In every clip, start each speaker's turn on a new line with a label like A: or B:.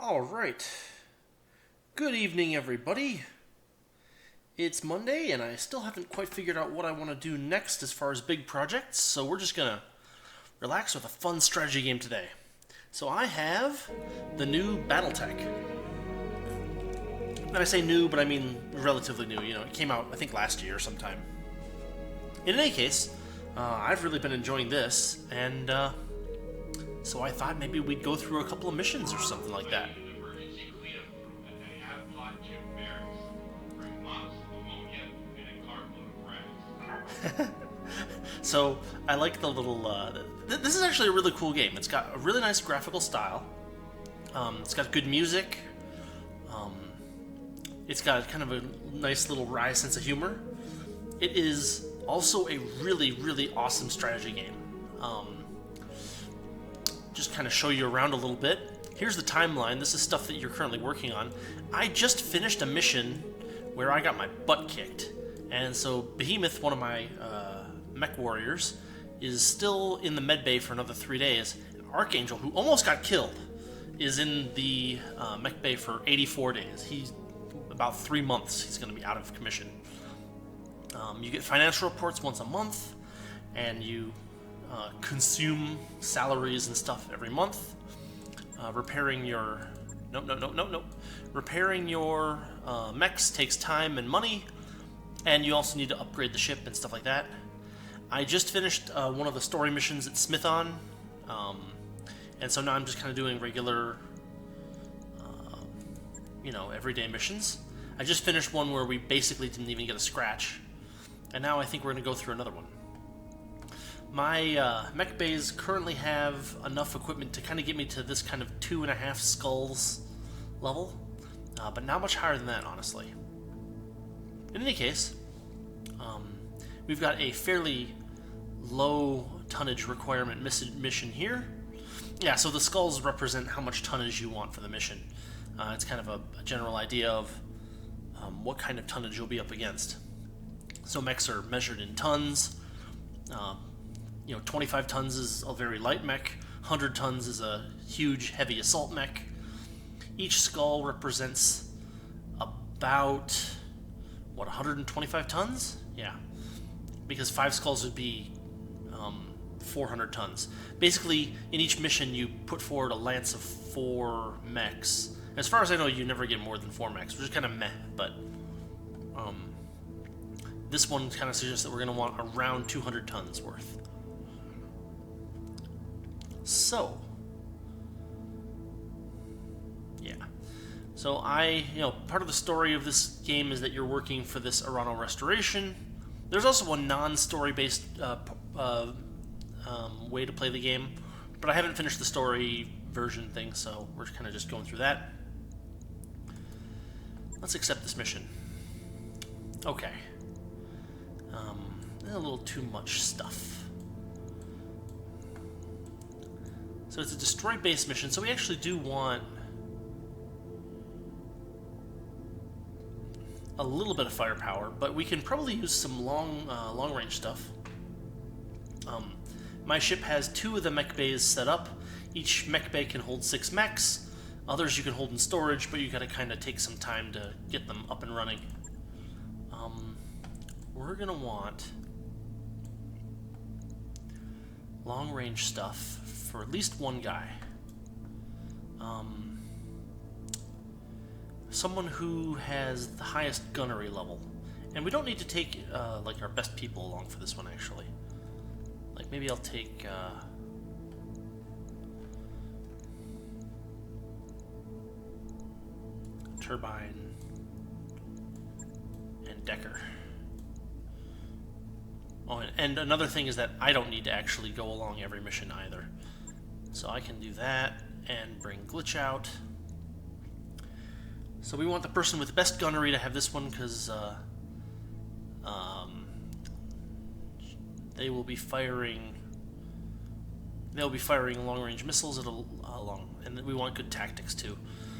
A: All right. Good evening, everybody. It's Monday, and I still haven't quite figured out what I want to do next as far as big projects, so we're just gonna relax with a fun strategy game today. So I have the new BattleTech. And I say new, but I mean relatively new. You know, it came out, I think, last year sometime. In any case, I've really been enjoying this, and so I thought maybe we'd go through a couple of missions or something like that. So I like the little. This is actually a really cool game. It's got a really nice graphical style. It's got good music. It's got kind of a nice little wry sense of humor. It is also a really, really awesome strategy game. Just kind of show you around a little bit. Here's the timeline. This is stuff that you're currently working on. I just finished a mission where I got my butt kicked. And so Behemoth, one of my MechWarriors, is still in the med bay for another 3 days. And Archangel, who almost got killed, is in the mech bay for 84 days. He's about 3 months he's going to be out of commission. You get financial reports once a month, and you consume salaries and stuff every month. Repairing your... Nope. Repairing your mechs takes time and money, and you also need to upgrade the ship and stuff like that. I just finished one of the story missions at Smithon, and so now I'm just kind of doing regular, everyday missions. I just finished one where we basically didn't even get a scratch, and now I think we're going to go through another one. My mech bays currently have enough equipment to kind of get me to this kind of 2.5 skulls level, but not much higher than that, honestly. In any case, we've got a fairly low tonnage requirement mission here. Yeah, so the skulls represent how much tonnage you want for the mission. It's kind of a general idea of what kind of tonnage you'll be up against. So mechs are measured in tons. 25 tons is a very light mech. 100 tons is a huge, heavy assault mech. Each skull represents about 125 tons? Yeah. Because 5 skulls would be 400 tons. Basically, in each mission, you put forward a lance of 4 mechs. As far as I know, you never get more than 4 mechs, which is kind of meh, but this one kind of suggests that we're going to want around 200 tons worth. So, yeah. So part of the story of this game is that you're working for this Arano restoration. There's also a non-story based way to play the game, but I haven't finished the story version thing, so we're kind of just going through that. Let's accept this mission. Okay. A little too much stuff. So it's a destroy base mission, so we actually do want a little bit of firepower, but we can probably use some long range stuff. My ship has 2 of the mech bays set up. Each mech bay can hold 6 mechs. Others you can hold in storage, but you gotta kind of take some time to get them up and running. We're gonna want long range stuff for at least one guy. Someone who has the highest gunnery level. And we don't need to take our best people along for this one, actually. Like, maybe I'll take Turbine and Decker. Oh, and another thing is that I don't need to actually go along every mission either. So I can do that and bring Glitch out. So we want the person with the best gunnery to have this one because they will be firing. They'll be firing long-range missiles at and we want good tactics too.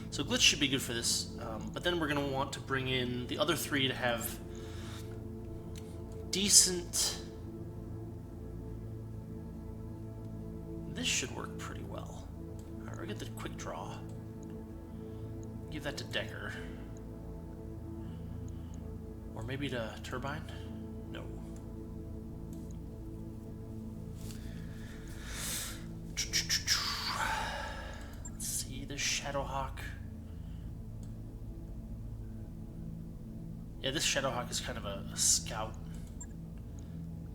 A: So Glitch should be good for this. But then we're going to want to bring in the other 3 to have decent. This should work pretty well. Alright, we'll get the quick draw. Give that to Decker. Or maybe to Turbine? No. Let's see, this Shadowhawk. Yeah, this Shadowhawk is kind of a scout.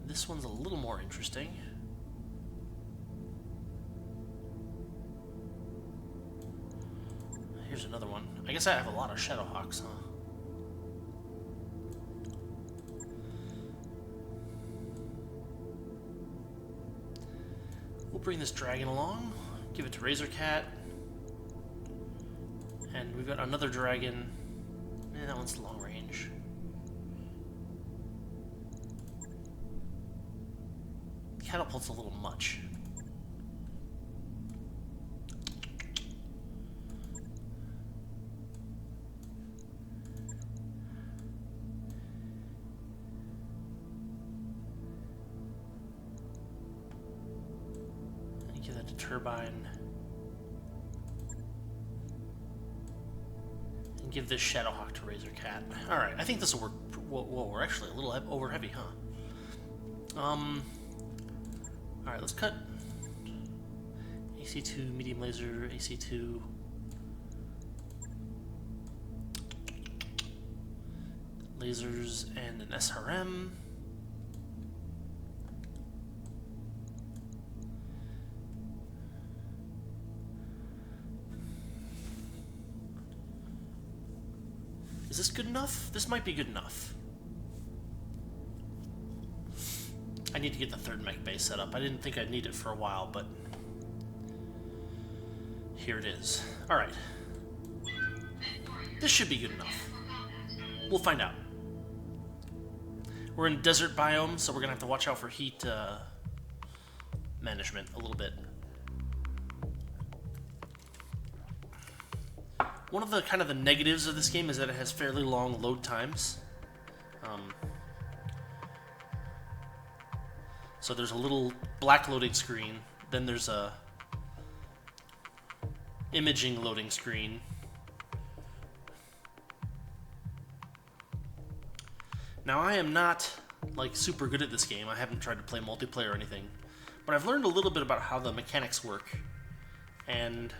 A: This one's a little more interesting. Here's another one. I guess I have a lot of Shadowhawks, huh? We'll bring this dragon along, give it to Razorcat. And we've got another dragon. That one's long range. Catapult's a little much. Give that to Turbine. And give this Shadowhawk to Razorcat. Alright, I think this will work. Whoa, we're actually a little over heavy, huh? Alright, let's cut AC2, medium laser, AC2. Lasers and an SRM. Is this good enough? This might be good enough. I need to get the third mech base set up. I didn't think I'd need it for a while, but here it is. Alright. This should be good enough. We'll find out. We're in a desert biome, so we're going to have to watch out for heat management a little bit. One of the kind of the negatives of this game is that it has fairly long load times. So there's a little black loading screen, then there's a imaging loading screen. Now I am not like super good at this game. I haven't tried to play multiplayer or anything, but I've learned a little bit about how the mechanics work, and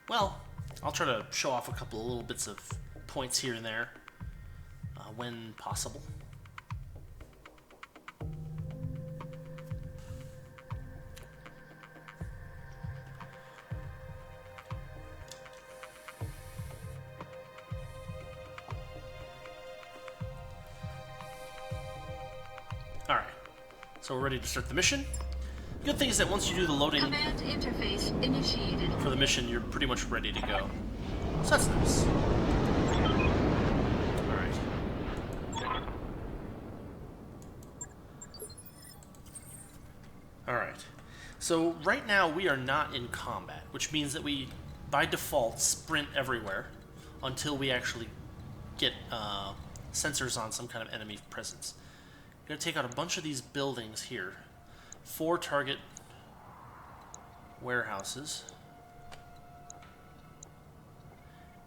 A: well, I'll try to show off a couple of little bits of points here and there when possible. Alright, so we're ready to start the mission. The good thing is that once you do the loading
B: Command interface initiated
A: for the mission, you're pretty much ready to go. So that's nice. Alright. Alright. So right now we are not in combat, which means that we, by default, sprint everywhere until we actually get sensors on some kind of enemy presence. We're going to take out a bunch of these buildings here. 4 target warehouses.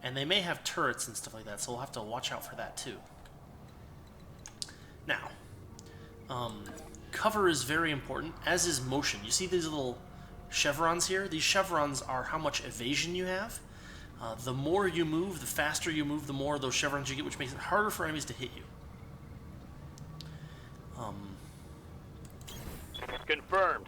A: And they may have turrets and stuff like that, so we'll have to watch out for that too. Now, cover is very important, as is motion. You see these little chevrons here? These chevrons are how much evasion you have. The more you move, the faster you move, the more of those chevrons you get, which makes it harder for enemies to hit you.
C: Confirmed.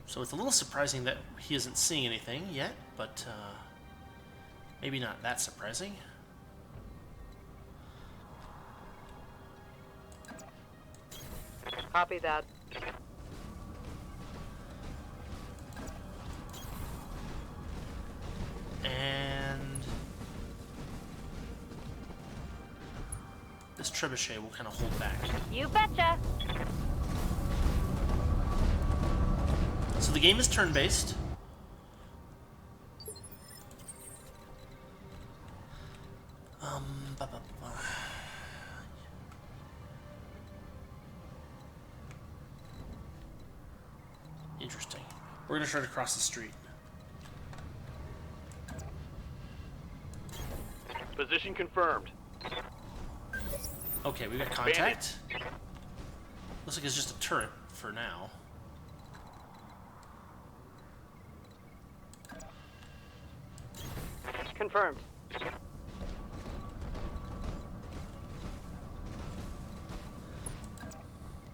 A: So it's a little surprising that he isn't seeing anything yet, but maybe not that surprising.
C: Copy that.
A: And this trebuchet will kind of hold back.
B: You betcha.
A: So the game is turn-based. Interesting. We're gonna try to cross the street.
C: Position confirmed.
A: Okay, we got contact. Looks like it's just a turret for now.
D: Confirmed.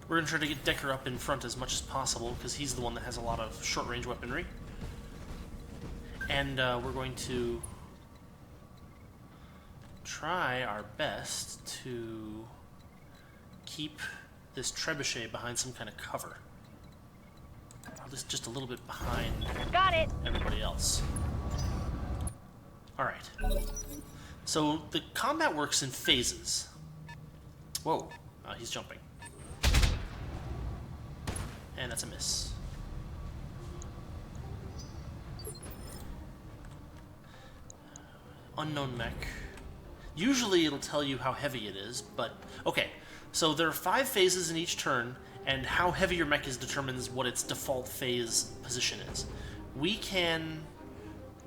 A: We're gonna try to get Decker up in front as much as possible because he's the one that has a lot of short-range weaponry. And we're going to try our best to keep this trebuchet behind some kind of cover. Or just a little bit behind
B: Got it.
A: everybody else. Alright. So the combat works in phases. Whoa. He's jumping. And that's a miss. Unknown mech. Usually it'll tell you how heavy it is, but... Okay, so there are 5 phases in each turn, and how heavy your mech is determines what its default phase position is. We can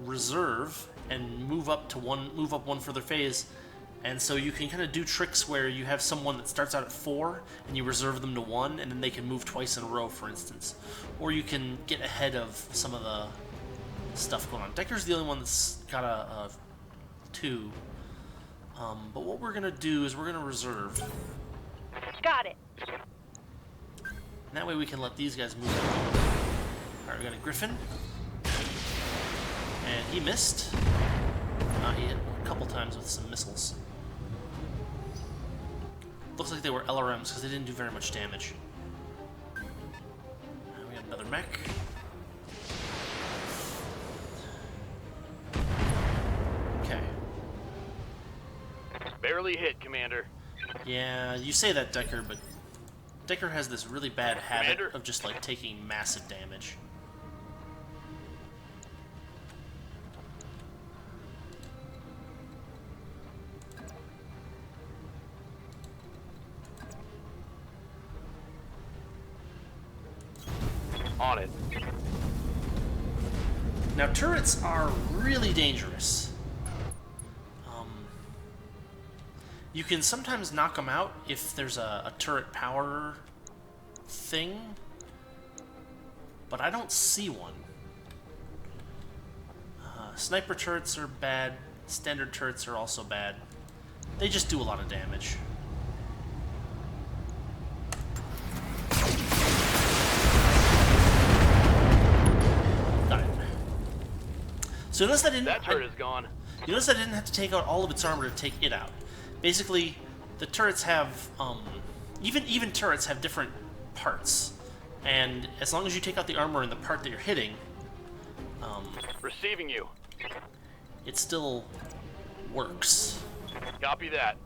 A: reserve and move up one further phase, and so you can kind of do tricks where you have someone that starts out at 4, and you reserve them to 1, and then they can move twice in a row, for instance. Or you can get ahead of some of the stuff going on. Decker's the only one that's got a 2. But what we're going to do is we're going to reserve.
B: Got it.
A: And that way we can let these guys move along. Alright, we got a Griffin. And he missed. He hit a couple times with some missiles. Looks like they were LRMs because they didn't do very much damage. We got another mech. Okay.
C: Barely hit, Commander.
A: Yeah, you say that, Decker, but Decker has this really bad habit
C: Commander?
A: of just like taking massive damage.
C: On it.
A: Now, turrets are really dangerous. You can sometimes knock them out if there's a turret power thing, but I don't see one. Sniper turrets are bad. Standard turrets are also bad. They just do a lot of damage. Got it. So notice I didn't.
C: That turret is gone.
A: You notice I didn't have to take out all of its armor to take it out. Basically, the turrets have even turrets have different parts, and as long as you take out the armor in the part that you're hitting,
C: Receiving you.
A: it still works.
C: Copy that.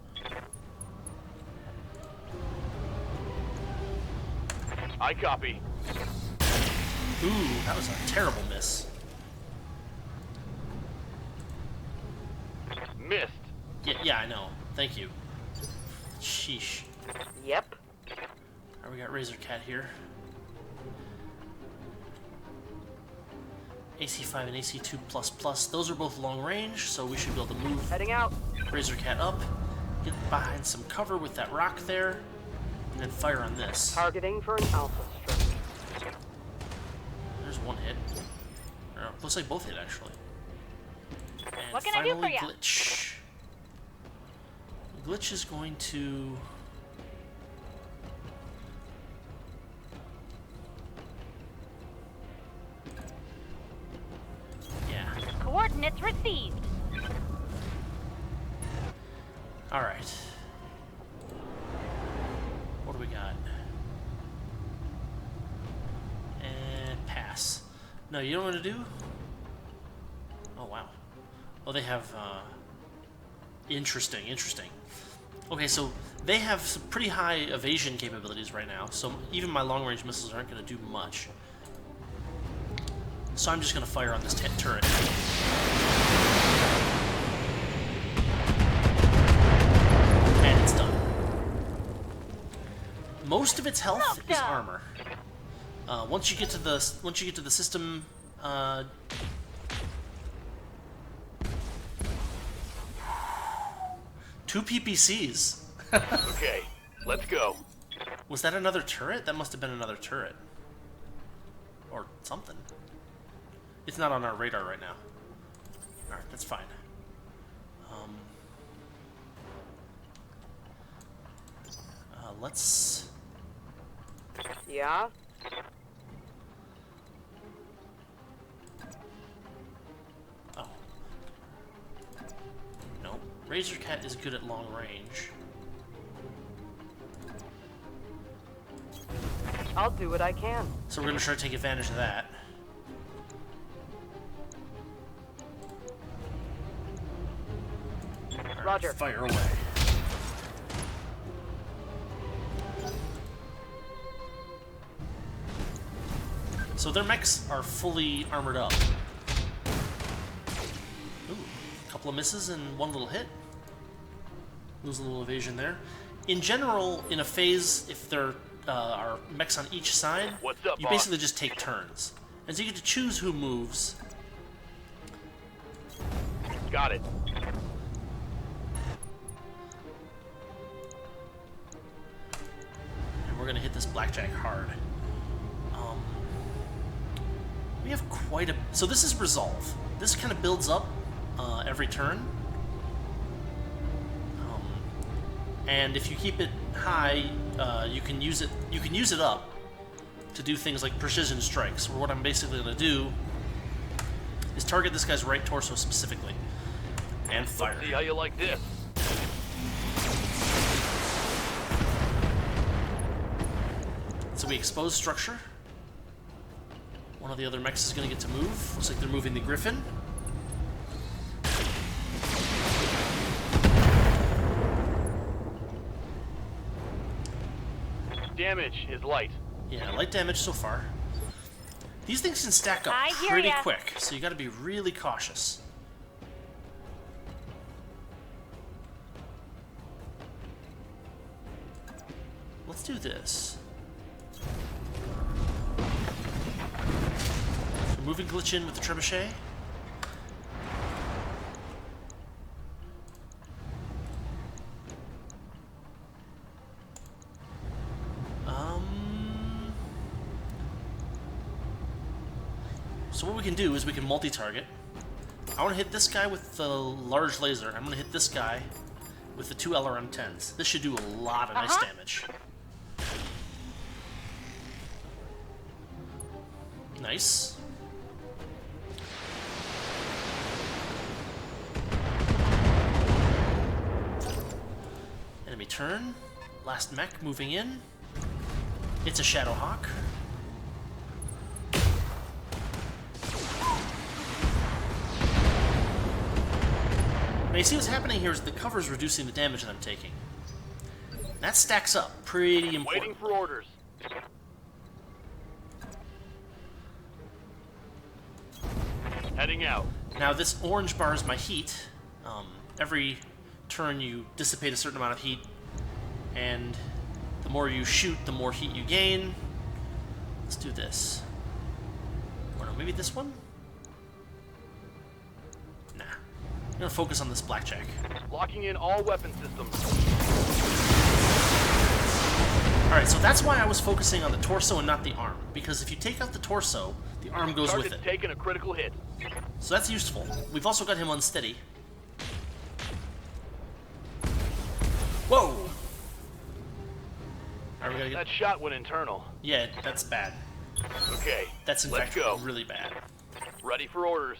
C: I copy.
A: Ooh, that was a terrible miss.
C: Missed.
A: Yeah, I know. Thank you. Sheesh.
D: Yep.
A: Alright, we got Razor Cat here. AC5 and AC2++. Those are both long range, so we should be able to move
D: Heading out.
A: Razor Cat up, get behind some cover with that rock there, and then fire on this.
D: Targeting for an alpha strike.
A: There's one hit. Or, looks like both hit, actually. And
B: What can I do for
A: finally,
B: ya?
A: Glitch. Glitch is going to... Yeah.
B: Coordinates received.
A: Alright. What do we got? And pass. No, you don't want to do? Oh, wow. Oh, they have, Interesting. Okay, so they have some pretty high evasion capabilities right now, so even my long-range missiles aren't going to do much. So I'm just going to fire on this turret. And it's done. Most of its health is armor. Once you get to the system, two PPCs.
C: Okay, let's go.
A: Was that another turret? That must have been another turret. Or something. It's not on our radar right now. Alright, that's fine. Let's...
D: Yeah?
A: Oh. No. Razorcat is good at long range.
D: I'll do what I can.
A: So we're going to try to take advantage of that. All right,
D: Roger.
A: fire away. So their mechs are fully armored up. Ooh, a couple of misses and one little hit. Lose a little evasion there. In general, in a phase, if there are mechs on each side,
C: What's up,
A: you
C: boss?
A: basically just take turns. And so you get to choose who moves.
C: Got it.
A: And we're going to hit this blackjack hard. We have quite a... So this is resolve. This kind of builds up every turn. And if you keep it high, you can use it. You can use it up to do things like precision strikes. Where what I'm basically going to do is target this guy's right torso specifically and fire.
C: See how you like this.
A: So we expose structure. One of the other mechs is going to get to move. Looks like they're moving the Griffin.
C: Damage is light.
A: Yeah, light damage so far. These things can stack up
B: I hear
A: pretty
B: ya.
A: quick, so you got to be really cautious. Let's do this. Moving glitch in with the trebuchet. So what we can do is we can multi-target. I want to hit this guy with the large laser. I'm going to hit this guy with the two LRM-10s. This should do a lot of nice damage. Nice. Enemy turn. Last mech moving in. It's a Shadow Hawk. Now you see what's happening here is the cover's reducing the damage that I'm taking. That stacks up pretty important.
C: Waiting for orders. Heading out.
A: Now this orange bar is my heat. Every turn you dissipate a certain amount of heat, and the more you shoot, the more heat you gain. Let's do this. Or no, maybe this one? Nah. I'm gonna focus on this blackjack.
C: Locking in all weapon systems.
A: Alright, so that's why I was focusing on the torso and not the arm. Because if you take out the torso, the arm goes with
C: Target's
A: it.
C: taking a critical hit.
A: So that's useful. We've also got him unsteady. Whoa! Alright, we gotta get...
C: That shot went internal.
A: Yeah, that's bad.
C: Okay,
A: That's in
C: let's
A: fact
C: go.
A: really bad.
C: Ready for orders.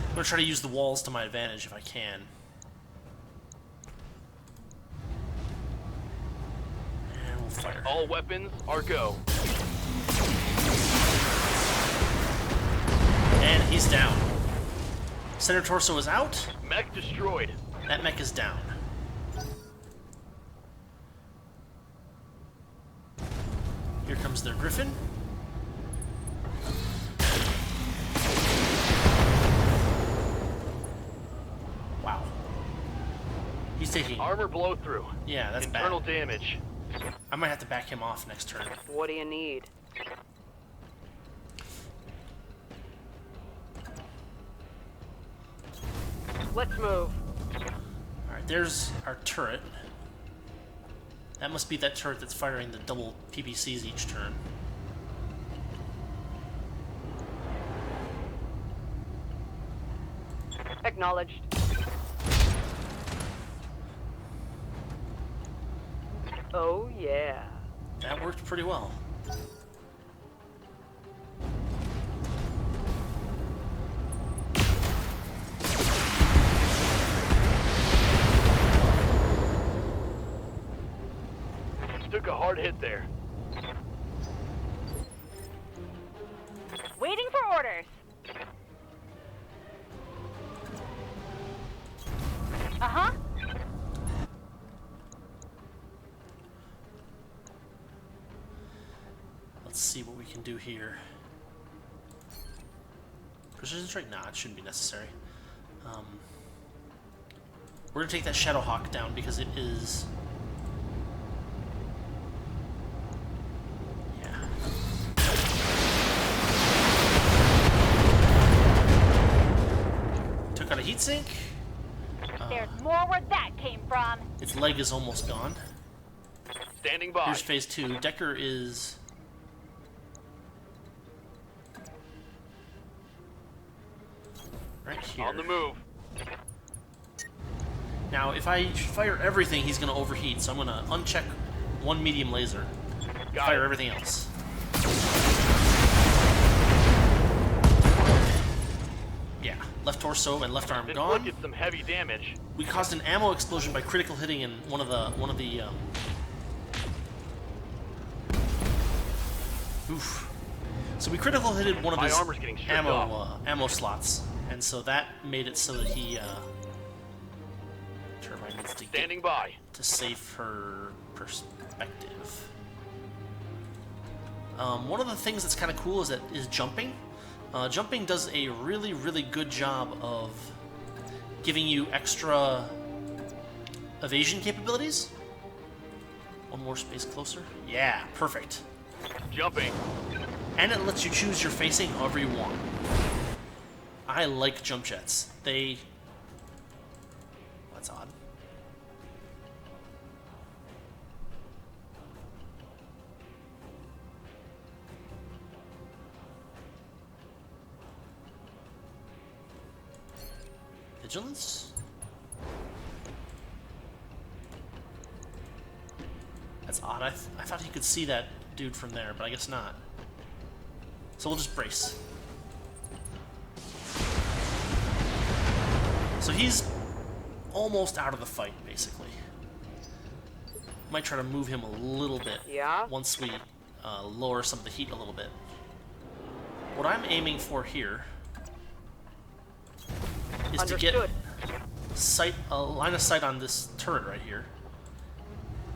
A: I'm gonna try to use the walls to my advantage if I can. And we'll fire.
C: All weapons are go.
A: And he's down. Center torso is out.
C: Mech destroyed.
A: That mech is down. Here comes their Griffin. He's taking...
C: Armor blow through.
A: Yeah, that's
C: Internal
A: bad.
C: damage.
A: I might have to back him off next turn.
D: What do you need? Let's move.
A: Alright, there's our turret. That must be that turret that's firing the double PPCs each turn.
D: Acknowledged. Oh, yeah.
A: That worked pretty well.
C: Took a hard hit there.
B: Waiting for orders. Uh-huh.
A: Let's see what we can do here. Precision strike? Nah, it shouldn't be necessary. We're gonna take that Shadowhawk down because it is... Yeah. Took out a heatsink.
B: There's more where that came from.
A: Its leg is almost gone.
C: Standing by.
A: Here's phase 2. Decker is... right here.
C: On the move.
A: Now, if I fire everything, he's going to overheat, so I'm going to uncheck one medium laser.
C: Got
A: Fire
C: it.
A: everything else. Yeah, left torso and left arm
C: This
A: gone.
C: inflicted some heavy damage.
A: We caused an ammo explosion by critical hitting in one of the oof. So we critical hitted one of
C: My
A: his
C: armor's getting stripped off.
A: ammo slots, and so that made it so that he Turbine needs to get
C: Standing by.
A: to save her perspective. One of the things that's kind of cool is jumping. Jumping does a really, really good job of giving you extra evasion capabilities. One more space closer. Yeah, perfect.
C: Jumping.
A: And it lets you choose your facing however you want. I like jump jets. They... That's odd. Vigilance? That's odd. I thought he could see that dude from there, but I guess not. So we'll just brace. So he's almost out of the fight, basically. Might try to move him a little bit.
D: Yeah?
A: Once we lower some of the heat a little bit. What I'm aiming for here is to get a line of sight on this turret right here.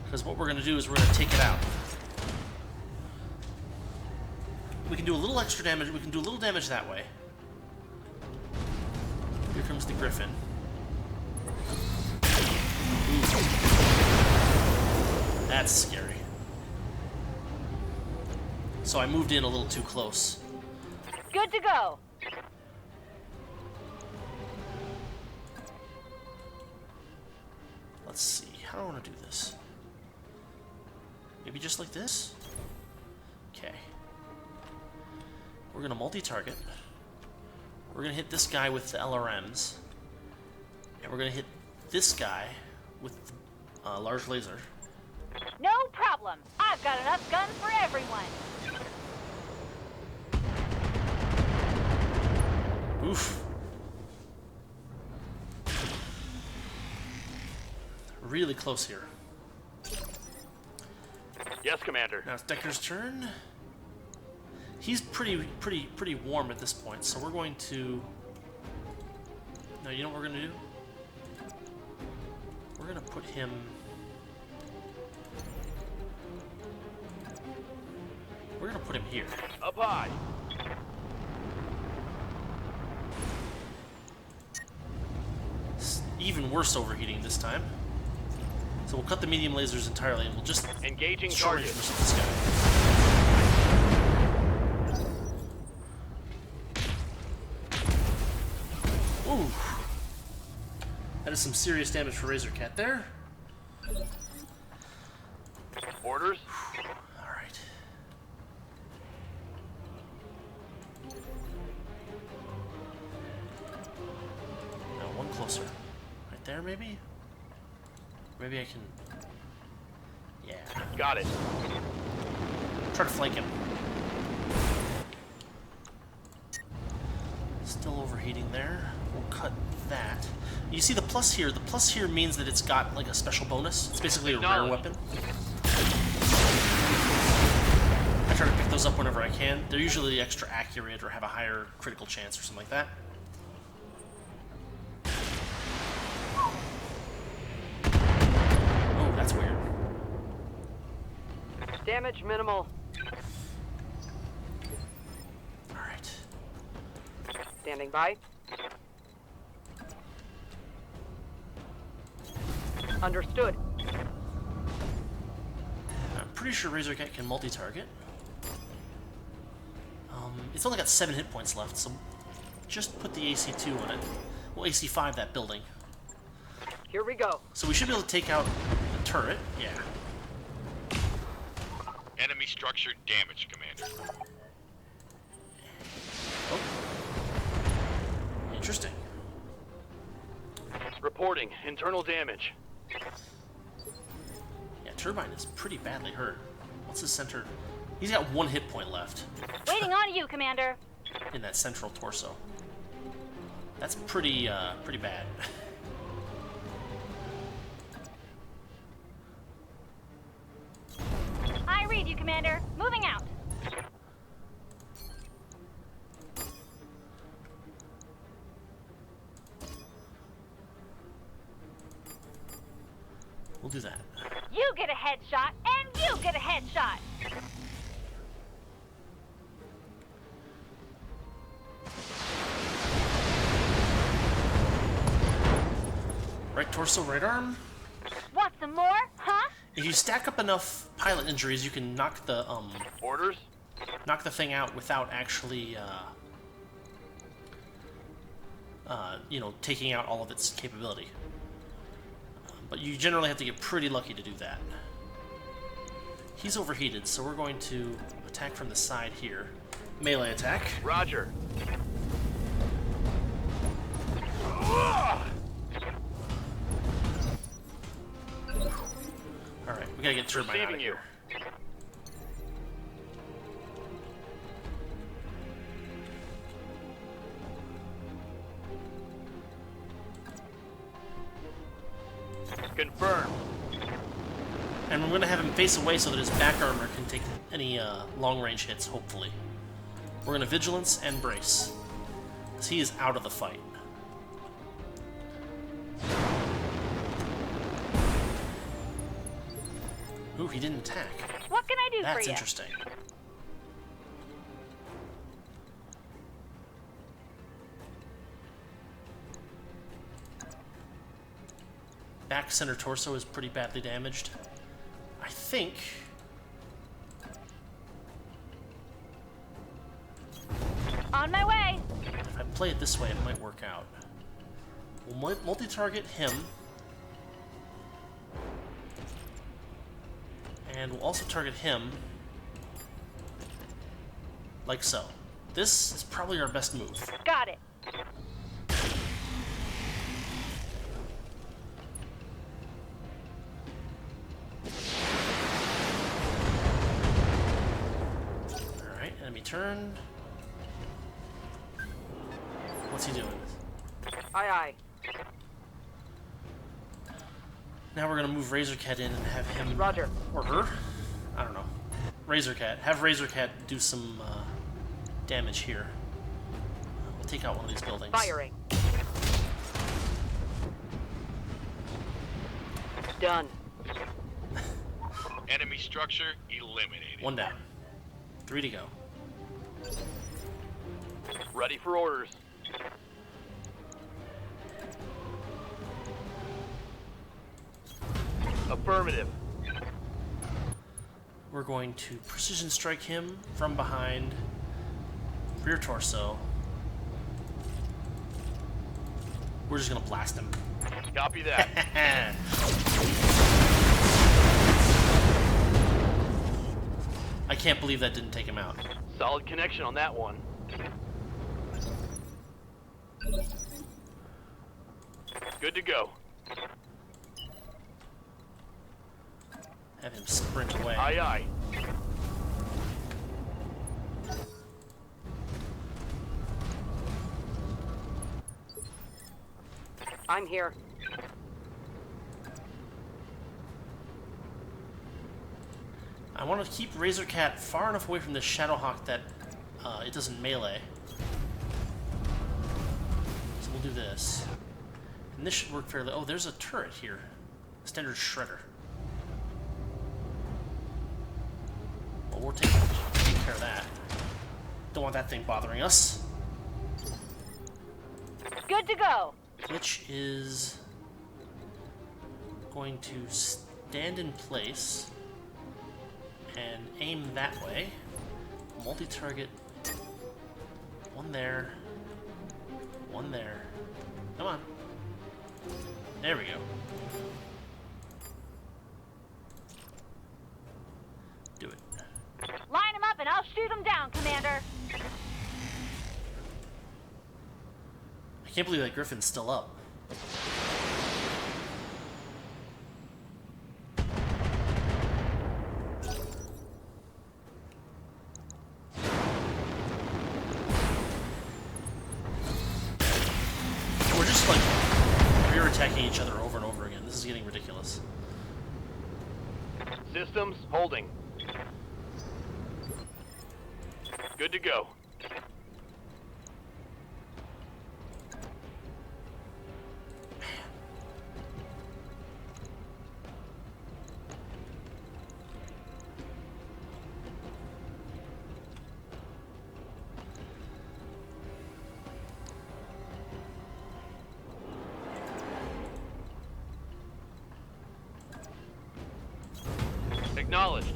A: Because what we're going to do is we're going to take it out. We can do a little extra damage. We can do a little damage that way. Here comes the Griffin. Ooh. That's scary. So I moved in a little too close.
B: Good to go.
A: Let's see. How do I want to do this? Maybe just like this? Okay. We're going to multi-target. We're going to hit this guy with the LRMs. And we're going to hit this guy with the large laser.
B: No problem. I've got enough guns for everyone.
A: Oof. Really close here.
C: Yes, Commander.
A: Now it's Decker's turn. He's pretty warm at this point, so we're going to... No, you know what we're going to do? We're going to put him... We're going to put him here.
C: Up high.
A: It's even worse overheating this time. So we'll cut the medium lasers entirely, and we'll just
C: Engaging
A: short
C: target.
A: range most of this guy. Ooh. That is some serious damage for Razorcat there.
C: Orders.
A: Alright. Now one closer. Right there, maybe? Maybe I can... Yeah.
C: Got it.
A: Try to flank him. Still overheating there. We'll cut that. You see the plus here? The plus here means that it's got like a special bonus. It's basically a rare weapon. I try to pick those up whenever I can. They're usually extra accurate or have a higher critical chance or something like that. Oh, that's weird.
D: Damage minimal.
A: Alright.
D: Standing by. Understood.
A: I'm pretty sure Razorcat can multi-target. It's only got 7 hit points left, so just put the AC2 on it. Well, AC5 that building.
D: Here we go.
A: So we should be able to take out the turret. Yeah.
E: Enemy structure damaged, Commander.
A: Oh. Interesting.
C: Reporting internal damage.
A: Yeah, Turbine is pretty badly hurt. What's his center? He's got 1 hit point left
B: Waiting on you, Commander.
A: in that central torso. That's pretty bad.
B: I read you, Commander. Moving out.
A: We'll do that.
B: You get a headshot, and you get a headshot.
A: Right torso, right arm.
B: Want some more, huh?
A: If you stack up enough pilot injuries, you can knock the
C: Orders.
A: thing out without actually you know, taking out all of its capability. But you generally have to get pretty lucky to do that. He's overheated, so we're going to attack from the side here. Melee attack.
C: Roger.
A: Alright, we gotta get Turbine out of
C: Receiving you.
A: here.
C: Confirmed.
A: And we're gonna have him face away so that his back armor can take any long-range hits, hopefully. We're gonna Vigilance and Brace, because he is out of the fight. Ooh, he didn't attack.
B: What can I do for
A: That's
B: you?
A: interesting. Back center torso is pretty badly damaged. I think...
B: On my way.
A: if I play it this way, it might work out. We'll multi-target him. And we'll also target him. Like so. This is probably our best move.
B: Got it.
A: Alright, enemy turn. What's he doing?
D: Aye, aye.
A: Now we're gonna move Razorcat in and have him...
D: Roger.
A: Or her? I don't know. Razorcat. Have Razorcat do some damage here. We'll take out one of these buildings.
D: Firing. Done.
E: Enemy structure eliminated.
A: 1 down. 3 to go.
C: Ready for orders. Affirmative.
A: We're going to precision strike him from behind, rear torso. We're just gonna blast him.
C: Copy that.
A: I can't believe that didn't take him out.
C: Solid connection on that one. Good to go.
A: Have him sprint away.
C: Aye, aye.
D: I'm here.
A: I want to keep Razorcat far enough away from this Shadowhawk that it doesn't melee. So we'll do this. And this should work fairly... Oh, there's a turret here. A standard shredder. Well, we'll take care of that. Don't want that thing bothering us.
B: Good to go.
A: Which is going to stand in place and aim that way. Multi-target. One there. One there. Come on. There we go. Do it.
B: Line them up and I'll shoot them down, Commander.
A: I can't believe that Griffin's still up. We're just like rear attacking each other over and over again. This is getting ridiculous.
C: Systems holding. Good to go. Acknowledged.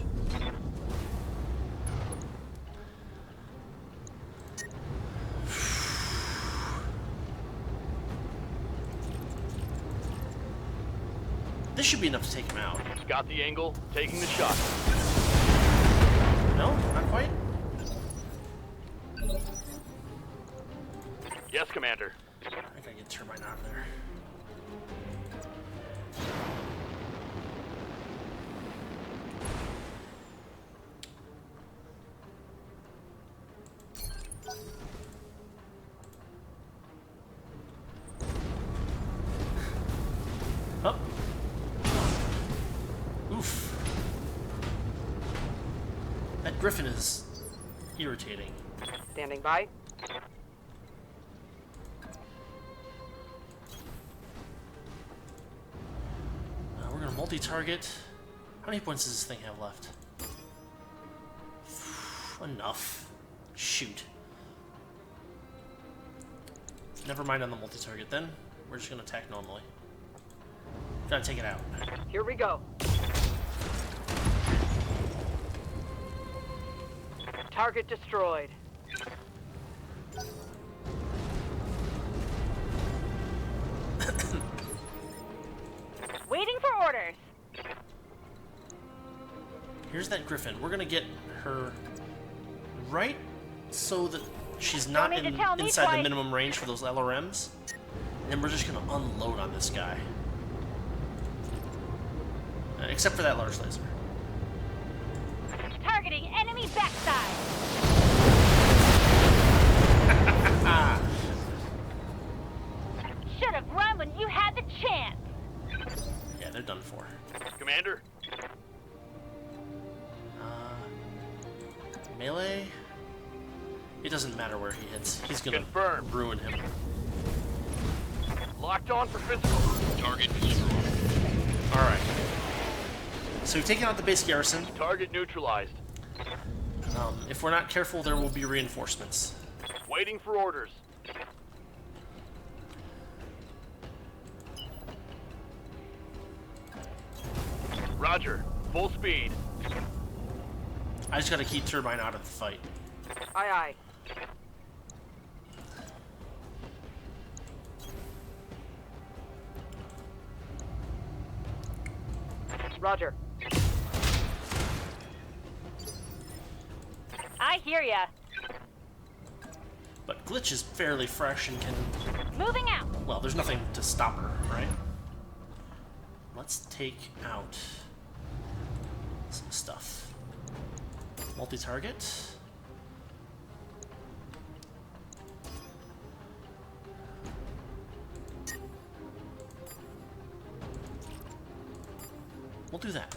A: This should be enough to take him out.
C: Got the angle, taking the shot.
A: No? Not quite?
C: Yes, Commander.
A: I gotta get Turbine out of there. Up. Oof. That Griffin is irritating.
D: Standing by.
A: We're gonna multi-target. How many points does this thing have left? Enough. Shoot. Never mind on the multi-target then. We're just gonna attack normally. Gotta take it out.
D: Here we go. Target destroyed.
B: Waiting for orders.
A: Here's that Griffin. We're gonna get her right so that she's not
B: Don't need to tell me
A: inside the
B: twice.
A: minimum range for those LRMs. And we're just gonna unload on this guy. Except for that large laser.
B: Targeting enemy backside. Should have run when you had the chance.
A: Yeah, they're done for.
C: Commander,
A: Melee? It doesn't matter where he hits. He's gonna
C: Confirmed.
A: ruin him.
C: locked on for physical.
E: Target destroyed.
A: Alright. So we've taken out the base garrison.
C: Target neutralized.
A: If we're not careful, there will be reinforcements.
C: Waiting for orders. Roger. Full speed.
A: I just gotta keep Turbine out of the fight.
D: Aye, aye. Roger.
B: I hear ya.
A: But Glitch is fairly fresh and can...
B: Moving out.
A: Well, there's nothing to stop her, right? Let's take out some stuff. Multi-target. We'll do that.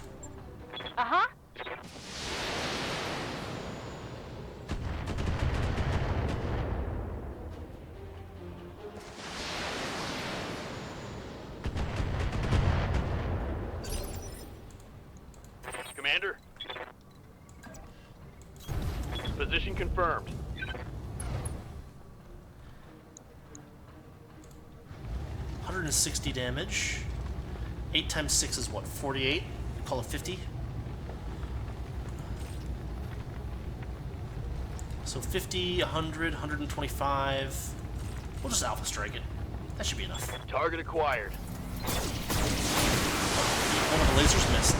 B: Uh-huh.
C: Commander. Position confirmed.
A: $160 damage. 8 times 6 is what? 48? Call it 50. So 50, 100, 125. We'll just Alpha Strike it. That should be enough.
C: Target acquired.
A: One of the lasers missed.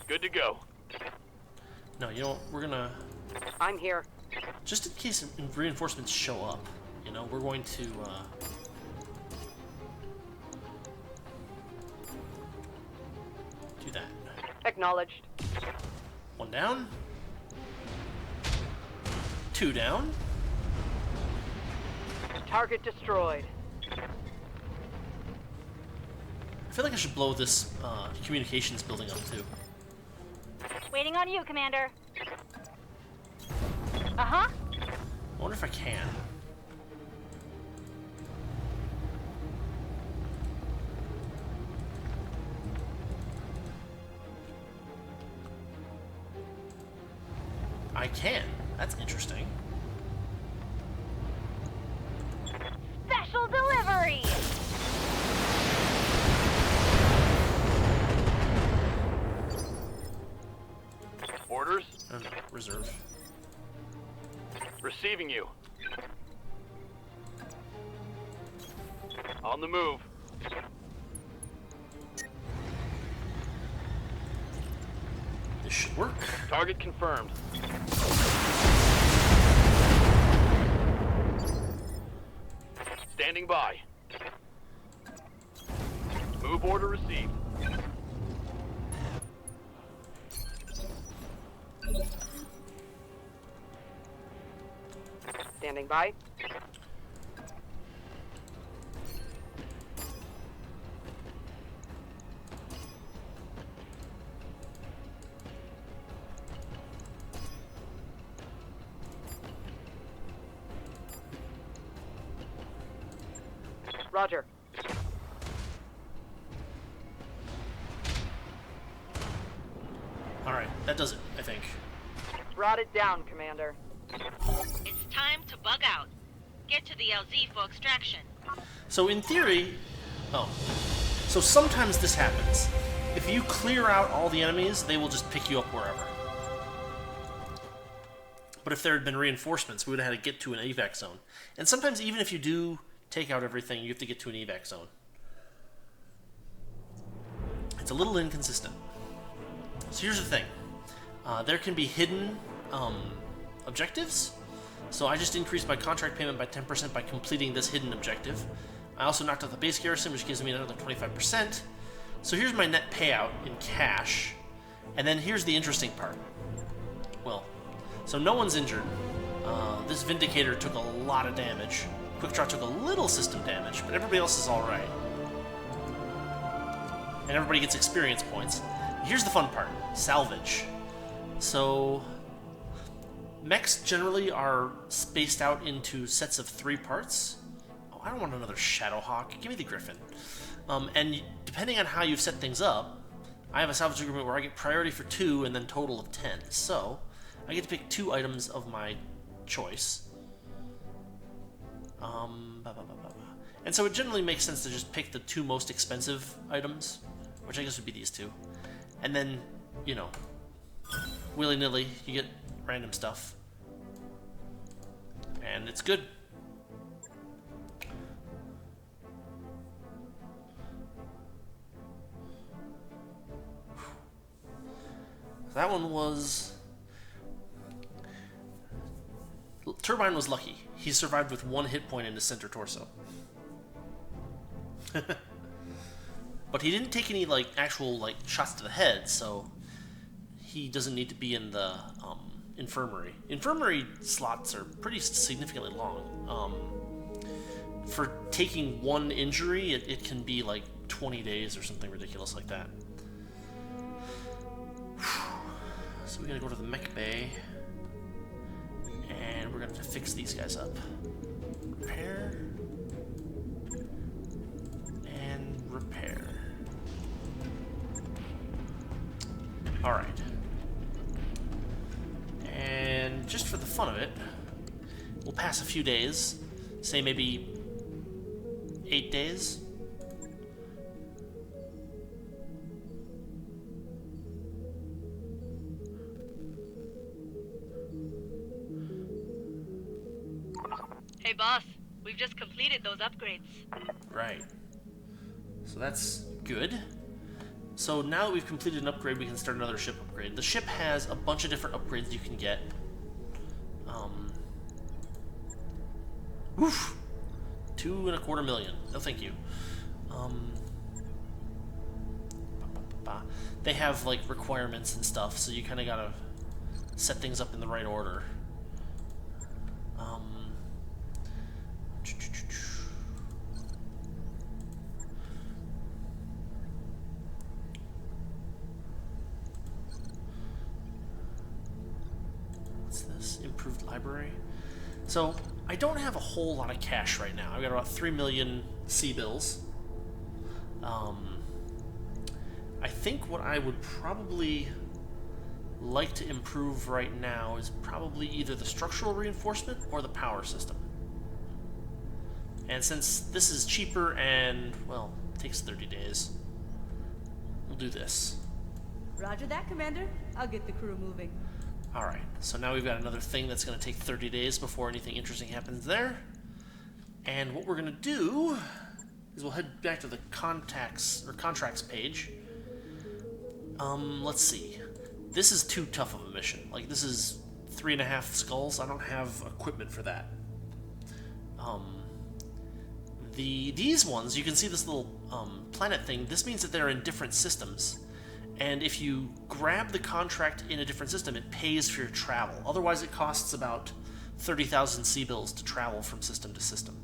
C: Good to go.
A: No, you know what? We're gonna...
D: I'm here.
A: Just in case reinforcements show up, you know, we're going to... do that.
D: Acknowledged.
A: 1 down. 2 down.
D: Target destroyed.
A: I feel like I should blow this communications building up too.
B: Waiting on you, Commander. Uh-huh.
A: I wonder if I can. I can. That's interesting.
B: Special delivery.
C: Orders.
A: Oh, no, reserve.
C: Receiving you. On the move.
A: This should work.
C: Target confirmed. Standing by. Move order received.
D: Standing by. Roger.
A: Alright, that does it, I think.
D: Brought it down, Commander.
F: It's time to bug out. Get to the LZ for extraction.
A: So in theory... Oh. So sometimes this happens. If you clear out all the enemies, they will just pick you up wherever. But if there had been reinforcements, we would have had to get to an evac zone. And sometimes even if you do take out everything, you have to get to an evac zone. It's a little inconsistent. So here's the thing. There can be hidden objectives. So I just increased my contract payment by 10% by completing this hidden objective. I also knocked out the base garrison, which gives me another 25%. So here's my net payout in cash. And then here's the interesting part. Well, so no one's injured. This Vindicator took a lot of damage. Quick Draw took a little system damage, but everybody else is alright. And everybody gets experience points. Here's the fun part. Salvage. So... mechs generally are spaced out into sets of 3 parts. Oh, I don't want another Shadowhawk. Give me the Griffin. And depending on how you've set things up, I have a salvage agreement where I get priority for 2 and then total of 10. So, I get to pick 2 items of my choice. And so it generally makes sense to just pick the two most expensive items, which I guess would be these two. And then, you know, willy-nilly, you get random stuff. And it's good. That one was... Turbine was lucky. He survived with 1 hit point in his center torso. But he didn't take any, like, actual, like, shots to the head, so he doesn't need to be in the infirmary. Infirmary slots are pretty significantly long. For taking 1 injury, it can be, like, 20 days or something ridiculous like that. So we gotta go to the mech bay, and we're gonna have to fix these guys up. Repair. And repair. Alright. And just for the fun of it, we'll pass a few days, say maybe 8 days.
F: Hey boss, we've just completed those upgrades.
A: Right. So that's good. So now that we've completed an upgrade, we can start another ship upgrade. The ship has a bunch of different upgrades you can get. Oof! 2.25 million. No, thank you. They have like requirements and stuff, so you kind of gotta set things up in the right order. What's this? Improved library. So I don't have a whole lot of cash right now. I've got about 3 million C-bills. I think what I would probably like to improve right now is probably either the structural reinforcement or the power system. And since this is cheaper and, well, takes 30 days, we'll do this.
G: Roger that, Commander. I'll get the crew moving.
A: Alright, so now we've got another thing that's going to take 30 days before anything interesting happens there. And what we're going to do is we'll head back to the contacts or contracts page. Let's see. This is too tough of a mission. Like, this is 3.5 skulls. I don't have equipment for that. These ones, you can see this little planet thing. This means that they're in different systems. And if you grab the contract in a different system, it pays for your travel. Otherwise, it costs about 30,000 C-bills to travel from system to system.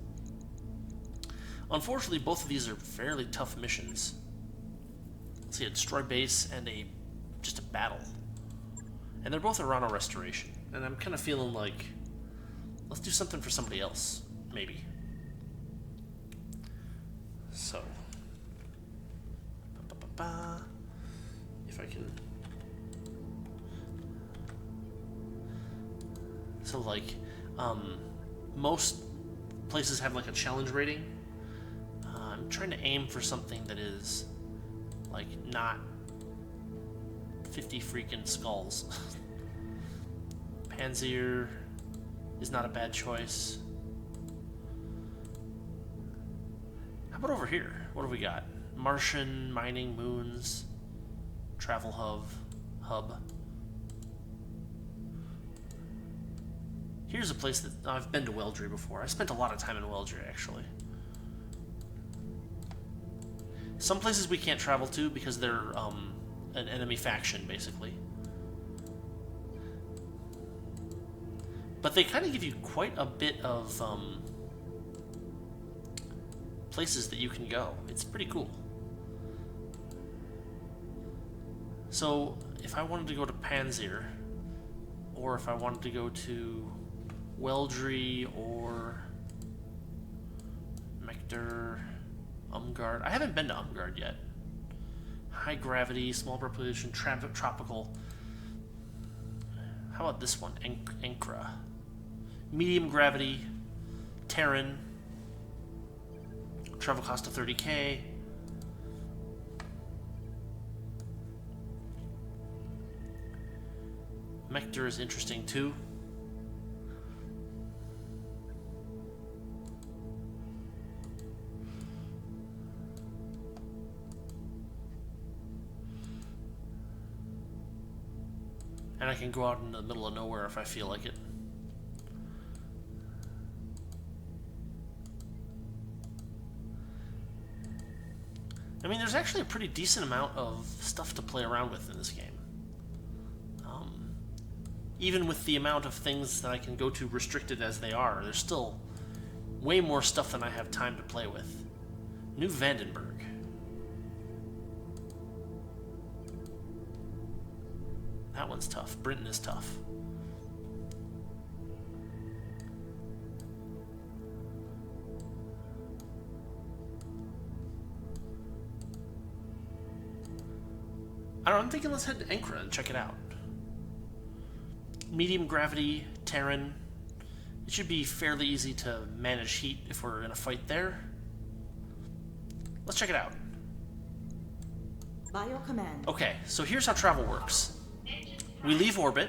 A: Unfortunately, both of these are fairly tough missions. Let's see, a destroy base and just a battle. And they're both around a restoration. And I'm kind of feeling like, let's do something for somebody else, maybe. So, if I can. So like, most places have like a challenge rating. I'm trying to aim for something that is like not 50 freaking skulls. Panzer is not a bad choice. How about over here? What have we got? Martian, mining, moons, travel hub. Here's a place that I've been to Weldry before. I spent a lot of time in Weldry, actually. Some places we can't travel to because they're an enemy faction, basically. But they kind of give you quite a bit of places that you can go. It's pretty cool. So, if I wanted to go to Panzer, or if I wanted to go to Weldry or Mector, Umgard. I haven't been to Umgard yet. High gravity, small population, tropical. How about this one? Ankara. Medium gravity, Terran. Travel cost of 30k. Mector is interesting too. And I can go out in the middle of nowhere if I feel like it. I mean, there's actually a pretty decent amount of stuff to play around with in this game. Even with the amount of things that I can go to restricted as they are, there's still way more stuff than I have time to play with. New Vandenberg. That one's tough. Britain is tough. I don't know, I'm thinking let's head to Ankara and check it out. Medium gravity, Terran. It should be fairly easy to manage heat if we're in a fight there. Let's check it out.
G: By your command.
A: Okay, so here's how travel works. We leave orbit,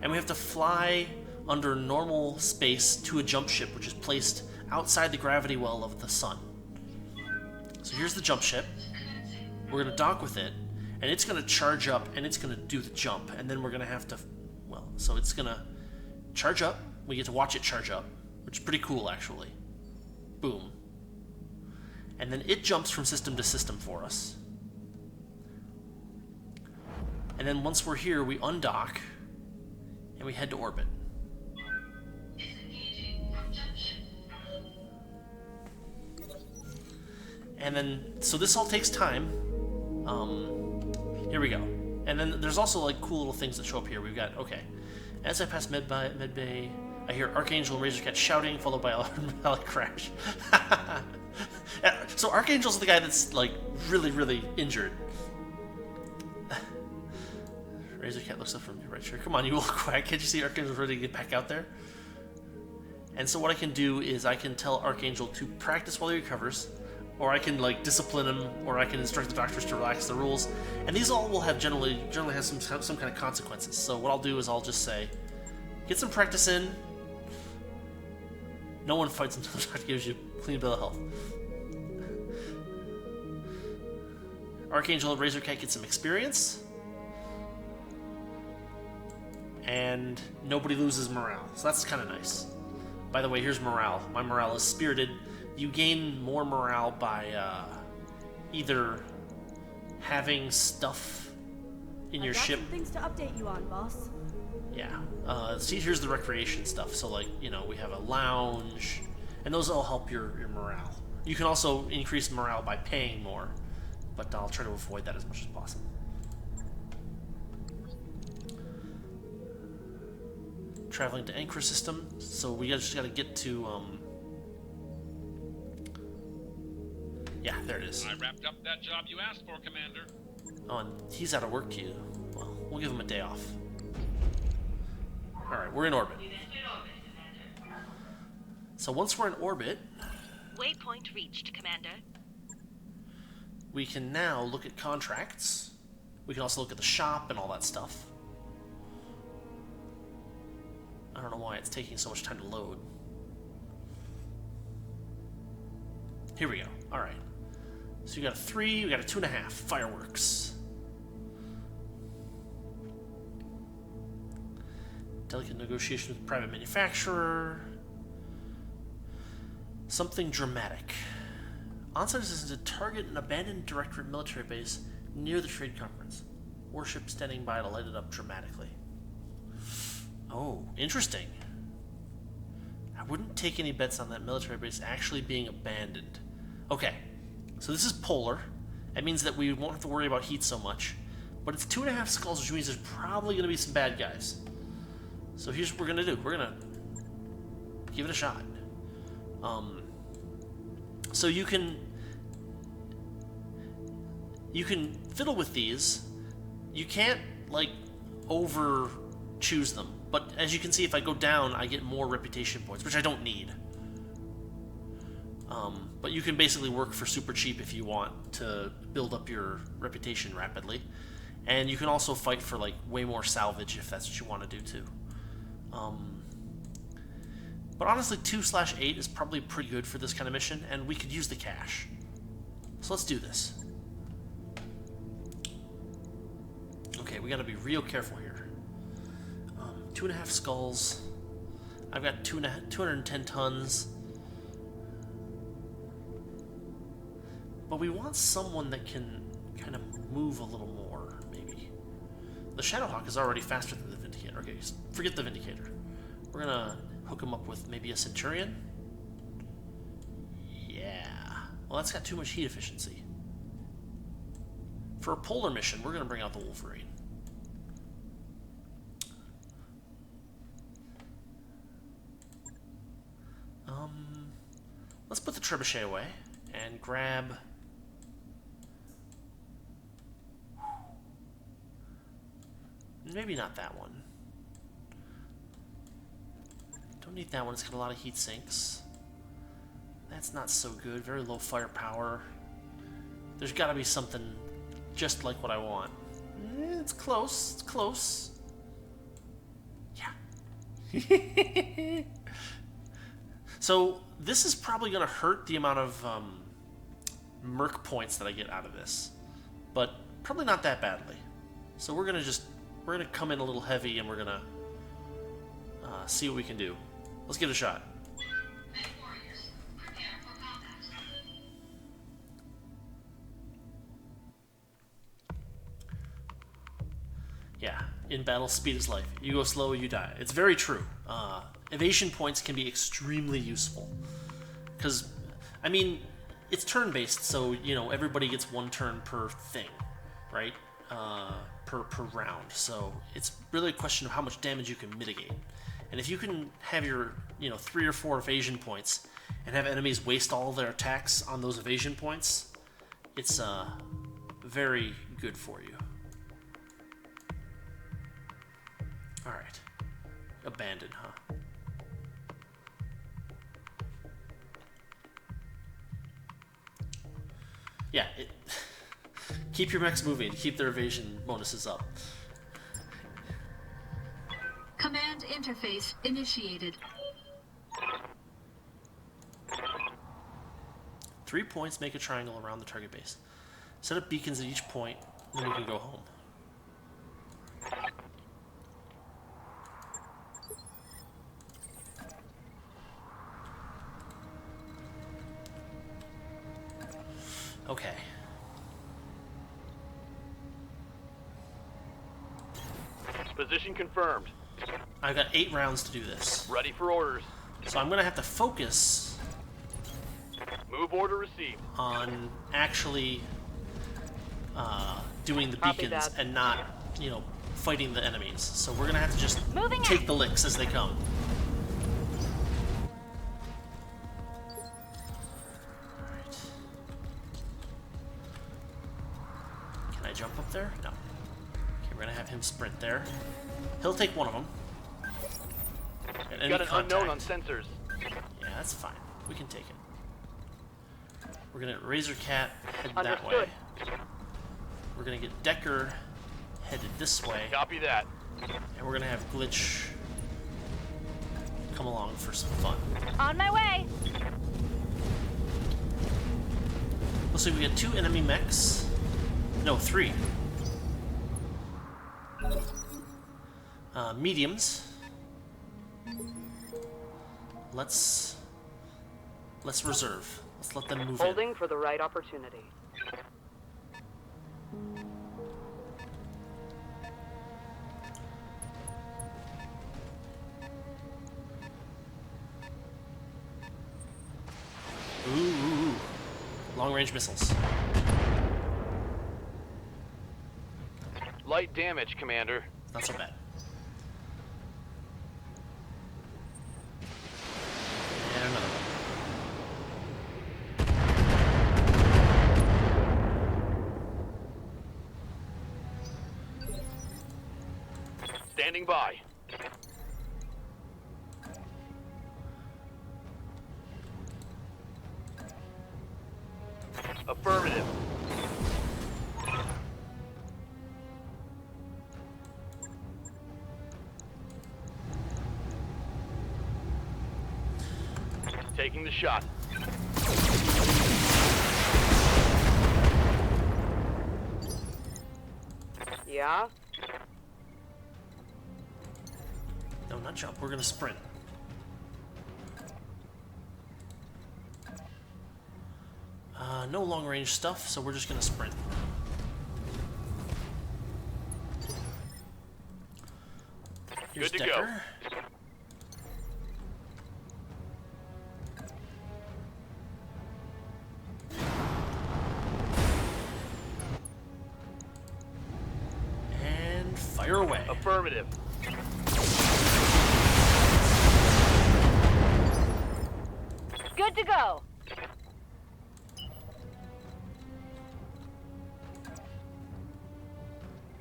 A: and we have to fly under normal space to a jump ship, which is placed outside the gravity well of the sun. So here's the jump ship. We're going to dock with it, and it's going to charge up, and it's going to do the jump, and then we're going to have to, well, so it's going to charge up. We get to watch it charge up, which is pretty cool, actually. Boom. And then it jumps from system to system for us. And then once we're here, we undock, and we head to orbit. And then, so this all takes time. Here we go. And then there's also like cool little things that show up here. We've got, okay, as I pass medbay, I hear Archangel and Razorcat shouting, followed by a metallic crash. So Archangel's the guy that's like really injured. Razorcat looks up from your right shoulder. Come on, you little quack. Can't you see Archangel's ready to get back out there? And so what I can do is I can tell Archangel to practice while he recovers, or I can like discipline him, or I can instruct the doctors to relax the rules. And these all will have generally have some kind of consequences. So what I'll do is I'll just say, get some practice in. No one fights until the doctor gives you a clean bill of health. Archangel and Razorcat get some experience. And nobody loses morale. So that's kind of nice. By the way, here's morale. My morale is spirited. You gain more morale by either having stuff in your ship.
G: Some things to update you on, boss.
A: Yeah. See, here's the recreation stuff. So, like, you know, we have a lounge, and those all help your morale. You can also increase morale by paying more, but I'll try to avoid that as much as possible. Traveling to Ankara system, so we just got to get to yeah, there it is.
E: I wrapped up that job you asked for, Commander.
A: Oh, and he's out of work queue. Well, we'll give him a day off. Alright, we're in orbit. So once we're in orbit,
F: Waypoint reached, Commander.
A: we can now look at contracts. We can also look at the shop and all that stuff. I don't know why it's taking so much time to load. Here we go. Alright. So you got a 3, we got a 2.5. Fireworks. Delicate negotiation with private manufacturer. Something dramatic. Onset is to target an abandoned Directorate military base near the trade conference. Warship standing by to light it up dramatically. Oh, interesting. I wouldn't take any bets on that military base actually being abandoned. Okay, so this is polar. That means that we won't have to worry about heat so much. But it's 2.5 skulls, which means there's probably going to be some bad guys. So here's what we're going to do. We're going to give it a shot. So you can fiddle with these. You can't, like, over choose them. But as you can see, if I go down, I get more reputation points, which I don't need. But you can basically work for super cheap if you want to build up your reputation rapidly. And you can also fight for like way more salvage if that's what you want to do too. But honestly, 2/8 is probably pretty good for this kind of mission, and we could use the cash. So let's do this. Okay, we gotta be real careful here. 2.5 skulls. I've got 210 tons. But we want someone that can kind of move a little more, maybe. The Shadowhawk is already faster than the Vindicator. Okay, forget the Vindicator. We're gonna hook him up with maybe a Centurion. Yeah. Well, that's got too much heat efficiency. For a polar mission, we're gonna bring out the Wolverine. Let's put the Trebuchet away and grab... Maybe not that one. Don't need that one, it's got a lot of heat sinks. That's not so good, very low firepower. There's gotta be something just like what I want. It's close, it's close. Yeah. So, this is probably gonna hurt the amount of Merc points that I get out of this. But probably not that badly. So we're gonna come in a little heavy and we're gonna see what we can do. Let's give it a shot.
F: MechWarriors, prepare for combat.
A: Yeah, in battle, speed is life. You go slow, you die. It's very true. Evasion points can be extremely useful. Because, I mean, it's turn-based, so, you know, everybody gets 1 turn per thing, right? Per round. So it's really a question of how much damage you can mitigate. And if you can have your, 3 or 4 evasion points and have enemies waste all their attacks on those evasion points, it's very good for you. Alright. Abandoned, huh? Yeah, keep your mechs moving, keep their evasion bonuses up.
H: Command interface initiated.
A: 3 points make a triangle around the target base. Set up beacons at each point, then you can go home. Okay.
C: Position confirmed.
A: I've got 8 rounds to do this.
C: Ready for orders.
A: So I'm going to have to focus
C: Move order received.
A: on actually doing the
D: Copy
A: beacons
D: that.
A: and not, fighting the enemies. So we're going to have to just
B: Moving
A: take
B: out.
A: the licks as they come. Alright. Can I jump up there? No. Okay, we're going to have him sprint there. He'll take one of them. At any
C: Got an
A: contact.
C: unknown on sensors.
A: Yeah, that's fine. We can take it. We're gonna Razor Cat head that way.
D: Understood.
A: We're gonna get Decker headed this way,
C: Copy that.
A: and we're gonna have Glitch come along for some fun.
B: On my way.
A: Let's see, we get 2 enemy mechs. No, 3. Mediums. Let's reserve. Let's let them move in.
D: Holding for the right opportunity.
A: Ooh. Long-range missiles.
C: Light damage, Commander.
A: Not so bad. And another one.
C: Standing by. Affirmative. Taking the shot.
D: Yeah?
A: No, not jump. We're gonna sprint. No long range stuff, so we're just gonna sprint. Here's
C: Good to go.
A: Decker. And fire away.
C: Affirmative.
B: Good to go.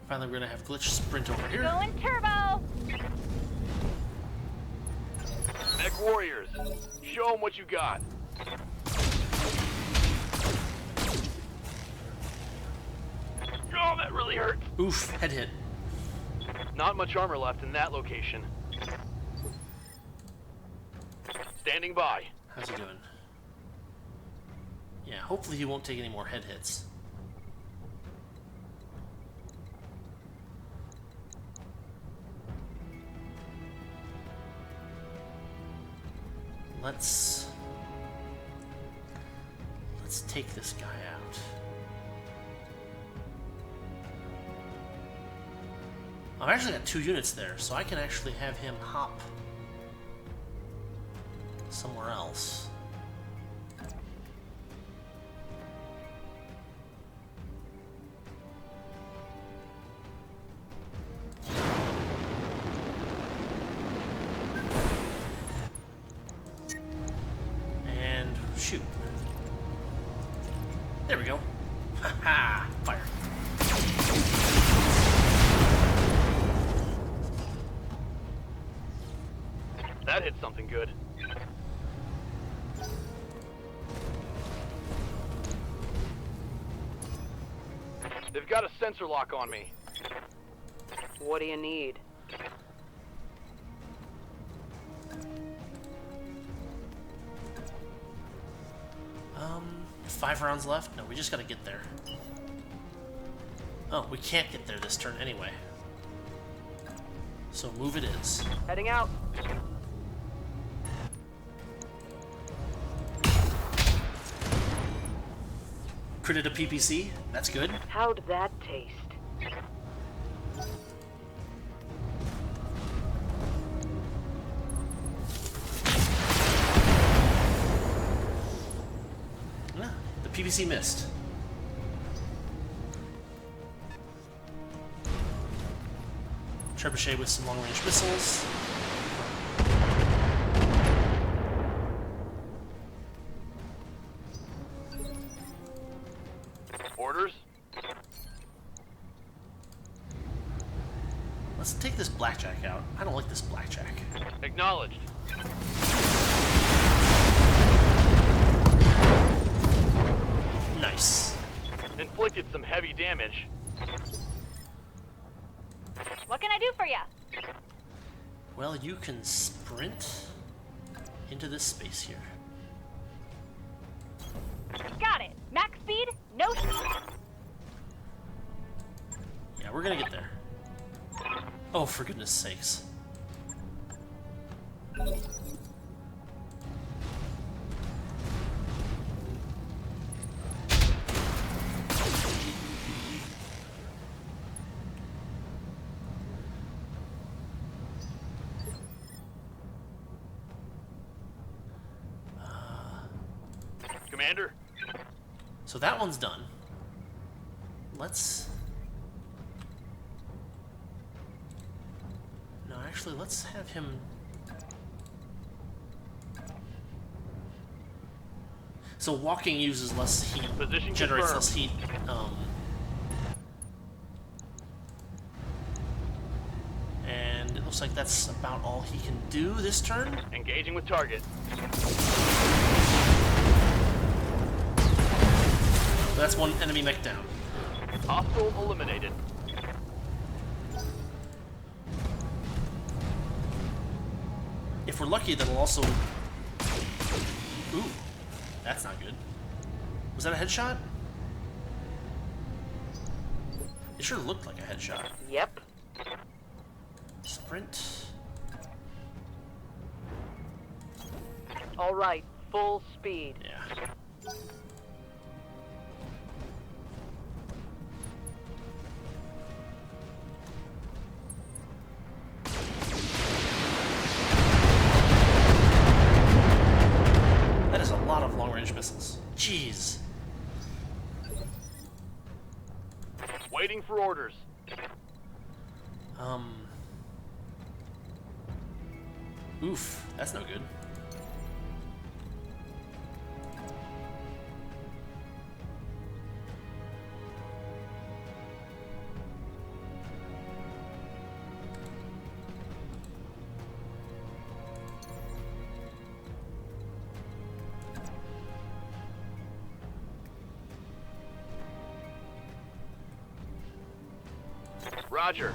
A: Finally, we're gonna have glitch sprint over here.
B: Going turbo.
C: MechWarriors, show them what you got. Oh, that really hurt.
A: Oof, head hit.
C: Not much armor left in that location. Standing by.
A: How's he doing? Yeah, hopefully he won't take any more head hits. Let's take this guy out. I've actually got 2 units there, so I can actually have him hop somewhere else. And shoot. There we go. Ha ha! Fire.
C: That hit something good. They've got a sensor lock on me.
D: What do you need?
A: 5 rounds left? No, we just gotta get there. Oh, we can't get there this turn anyway. So move it is.
D: Heading out.
A: Critted a PPC? That's good.
D: How'd that taste?
A: Yeah, the PPC missed. Trebuchet with some long-range missiles.
C: Orders?
A: Let's take this blackjack out. I don't like this blackjack.
C: Acknowledged.
A: Nice.
C: Inflicted some heavy damage.
B: What can I do for you?
A: Well, you can sprint into this space here.
B: Got it. Max speed, no.
A: Yeah, we're gonna get there. Oh, for goodness sakes.
C: Commander?
A: So that one's done. Let's... No, actually, let's have him... So walking uses less heat,
C: Position
A: generates
C: confirmed.
A: less heat. And it looks like that's about all he can do this turn.
C: Engaging with target.
A: That's one enemy mech down.
C: Hostile eliminated.
A: If we're lucky, that'll also... Ooh, that's not good. Was that a headshot? It sure looked like a headshot.
D: Yep.
A: Sprint.
D: All right, full speed.
A: Yeah. That is a lot of long-range missiles. Jeez.
C: Waiting for orders.
A: Oof, that's no good.
C: Roger.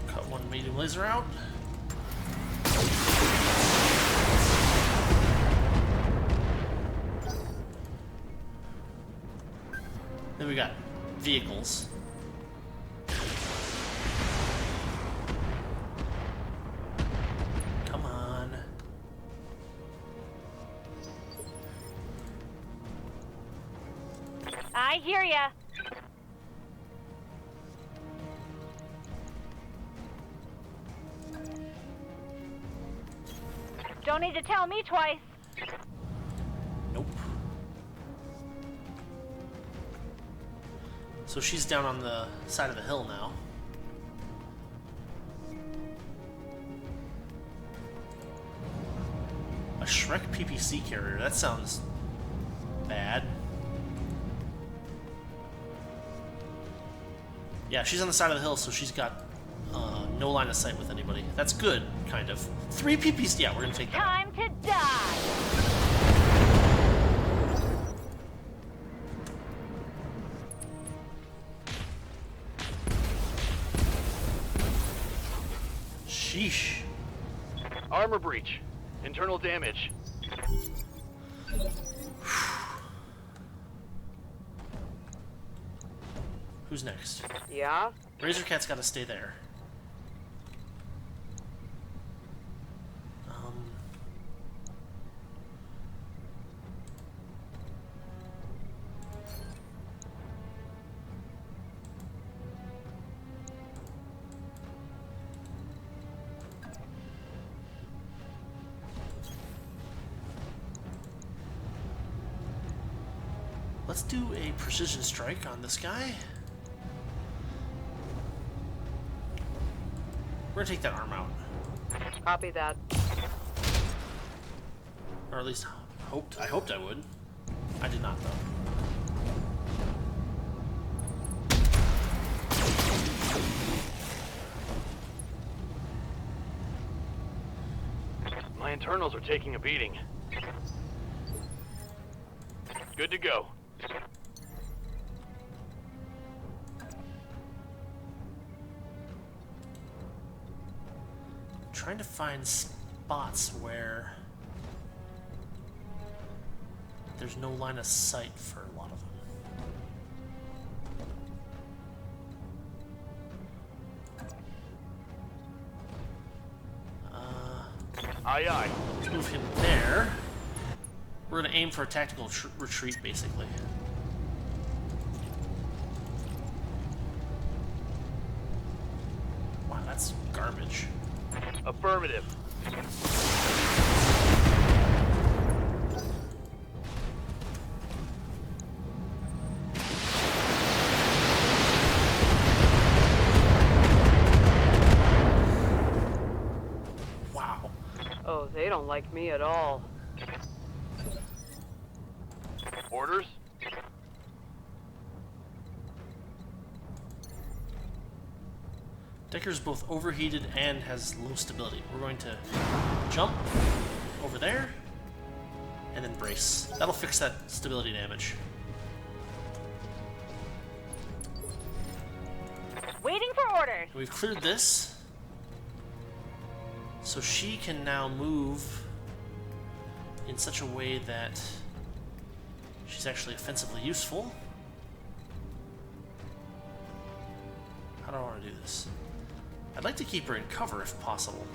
A: Cut one medium laser out. Then we got vehicles. Come on.
B: I hear ya. Don't need to tell me twice.
A: Nope. So she's down on the side of the hill now. A Shrek PPC carrier, that sounds bad. Yeah, she's on the side of the hill, so she's got no line of sight with anybody. That's good, kind of. 3 PPs, yeah, we're gonna take that.
B: Time to die.
A: Sheesh.
C: Armor breach. Internal damage.
A: Who's next?
D: Yeah?
A: Razorcat's gotta stay there. Let's do a precision strike on this guy. We're gonna take that arm out.
D: Copy that.
A: Or at least I hoped I would. I did not though.
C: My internals are taking a beating. Good to go.
A: Trying to find spots where there's no line of sight for a lot of them.
C: Aye, aye.
A: Let's move him there. We're gonna aim for a tactical retreat, basically. Wow, that's garbage.
C: Affirmative.
A: Wow.
D: Oh, they don't like me at all.
C: Orders?
A: Decker's both overheated and has low stability. We're going to jump over there. and then brace. That'll fix that stability damage.
B: Waiting for orders.
A: We've cleared this. So she can now move in such a way that she's actually offensively useful. How do I want to do this? I'd like to keep her in cover if possible.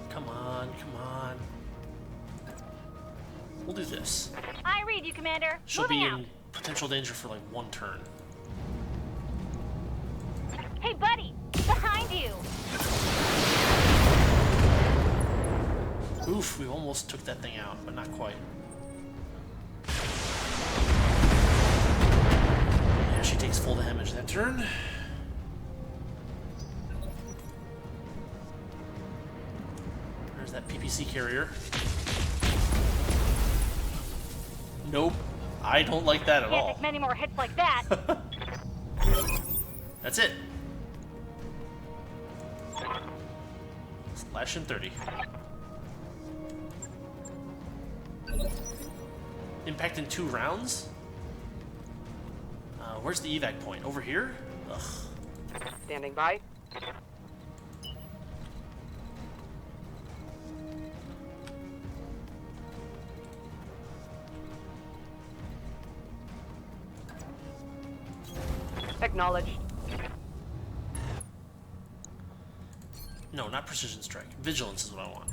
A: Come on, come on. We'll do this.
B: I read you, Commander.
A: She'll
B: Moving
A: be
B: out.
A: in potential danger for like 1 turn.
B: Hey, buddy! Behind you!
A: Oof, we almost took that thing out, but not quite. Yeah, she takes full damage that turn. There's that PPC carrier. Nope. I don't like that at
B: Can't
A: all.
B: take many more hits like that.
A: That's it. Slash in 30. Impact in 2 rounds? Where's the evac point? Over here? Ugh.
D: Standing by. Acknowledged.
A: No, not precision strike. Vigilance is what I want.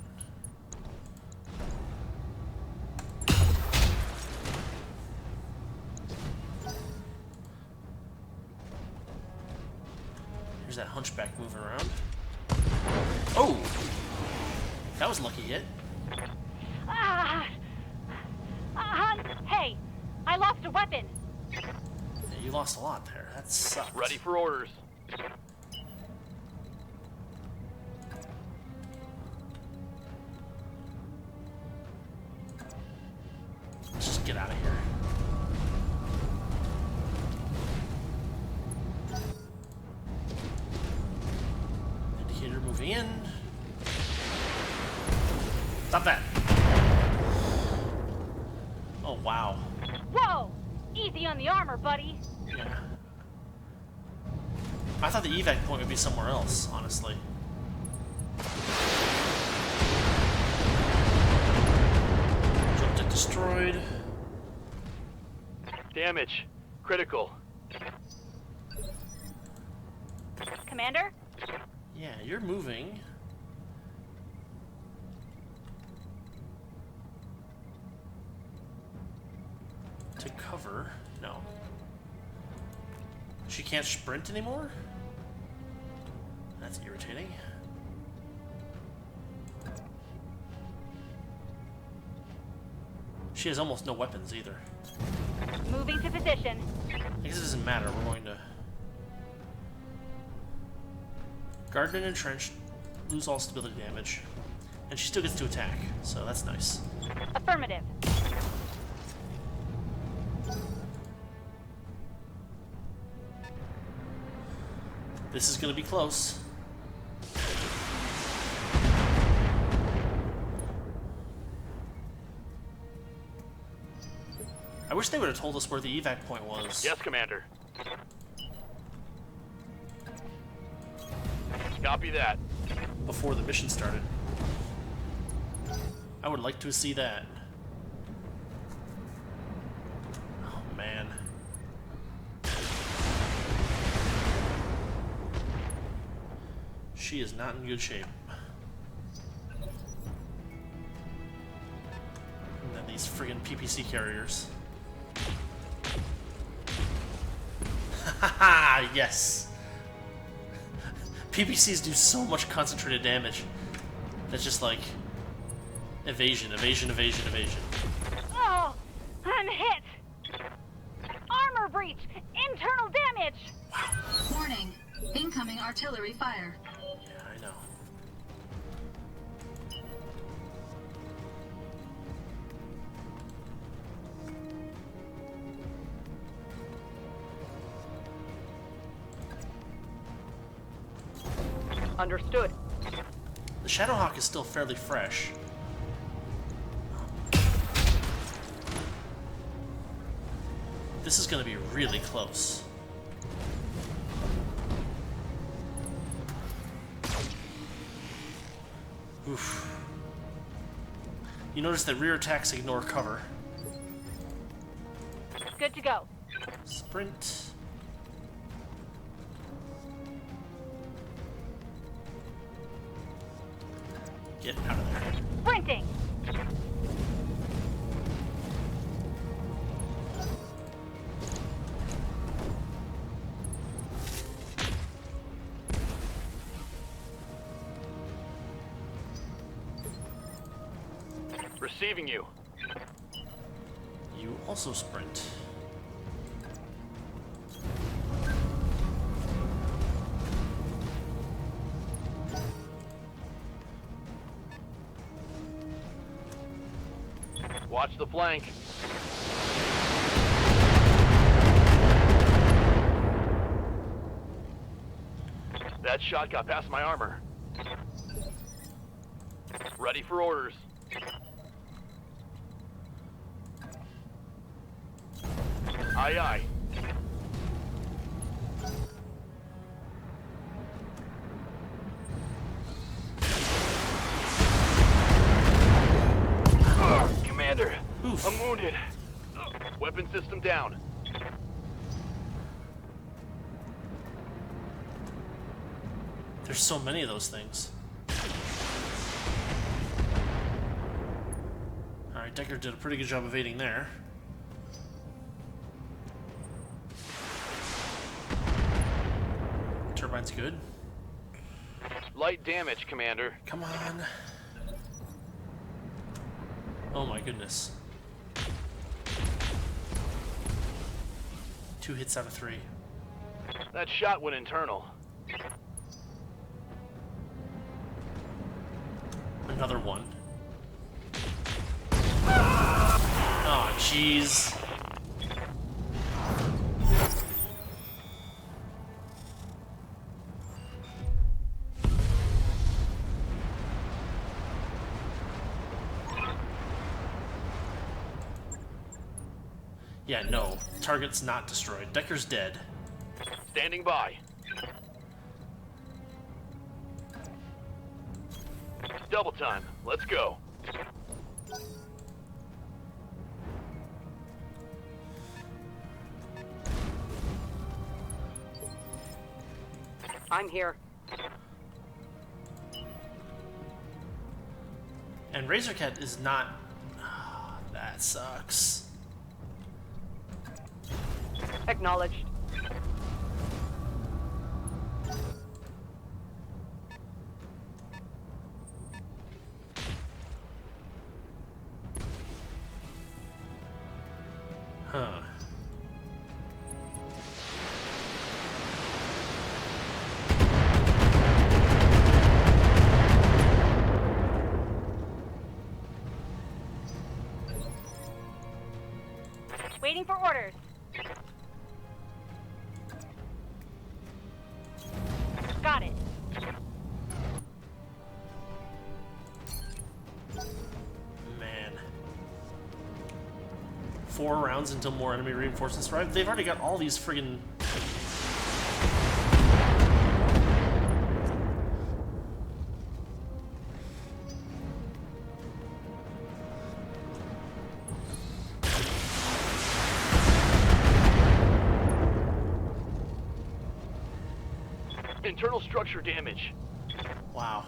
A: Here's that hunchback moving around. Oh! That was a lucky hit.
B: Hey, I lost a weapon.
A: Yeah, you lost a lot there. That sucks.
C: Ready for orders.
A: Let's just get out of here. Indicator moving in. Stop that. Oh, wow.
B: Whoa! Easy on the armor, buddy.
A: Yeah. I thought the evac point would be somewhere else, honestly. Jump it destroyed.
C: Damage. Critical.
B: Commander?
A: Yeah, you're moving. To cover? No. She can't sprint anymore? That's irritating. She has almost no weapons either.
B: Moving to position.
A: I guess it doesn't matter, we're going to... Guard and entrenched, lose all stability damage. And she still gets to attack, so that's nice.
B: Affirmative.
A: This is going to be close. I wish they would have told us where the evac point was.
C: Yes, Commander. Copy that.
A: Before the mission started. I would like to see that. Oh, man. She is not in good shape. And then these friggin' PPC carriers. Haha, yes! PPCs do so much concentrated damage. That's just like evasion, evasion, evasion, evasion.
B: Oh, I'm hit. Armor breach. Internal damage.
H: Warning. Incoming artillery fire.
A: Yeah, I know.
D: Understood.
A: The Shadowhawk is still fairly fresh. This is going to be really close. Oof. You notice that rear attacks ignore cover.
B: Good to go.
A: Sprint. Get out of there.
B: Sprinting.
C: Receiving you.
A: You also sprint.
C: Watch the flank. That shot got past my armor. Ready for orders. Aye, aye. Commander,
A: Oof.
C: I'm wounded. Weapon system down.
A: There's so many of those things. Alright, Decker did a pretty good job evading there. Turbine's good.
C: Light damage, Commander.
A: Come on. Oh my goodness. 2 hits out of 3.
C: That shot went internal.
A: Another one. Oh, jeez. Yeah, no. Target's not destroyed. Decker's dead.
C: Standing by. Double time. Let's go.
D: I'm here.
A: And Razorcat is not... Ah, that sucks.
D: Acknowledged.
A: Huh.
B: Waiting for orders. Got it.
A: Man. 4 rounds until more enemy reinforcements arrive. They've already got all these friggin...
C: Internal structure damage.
A: Wow.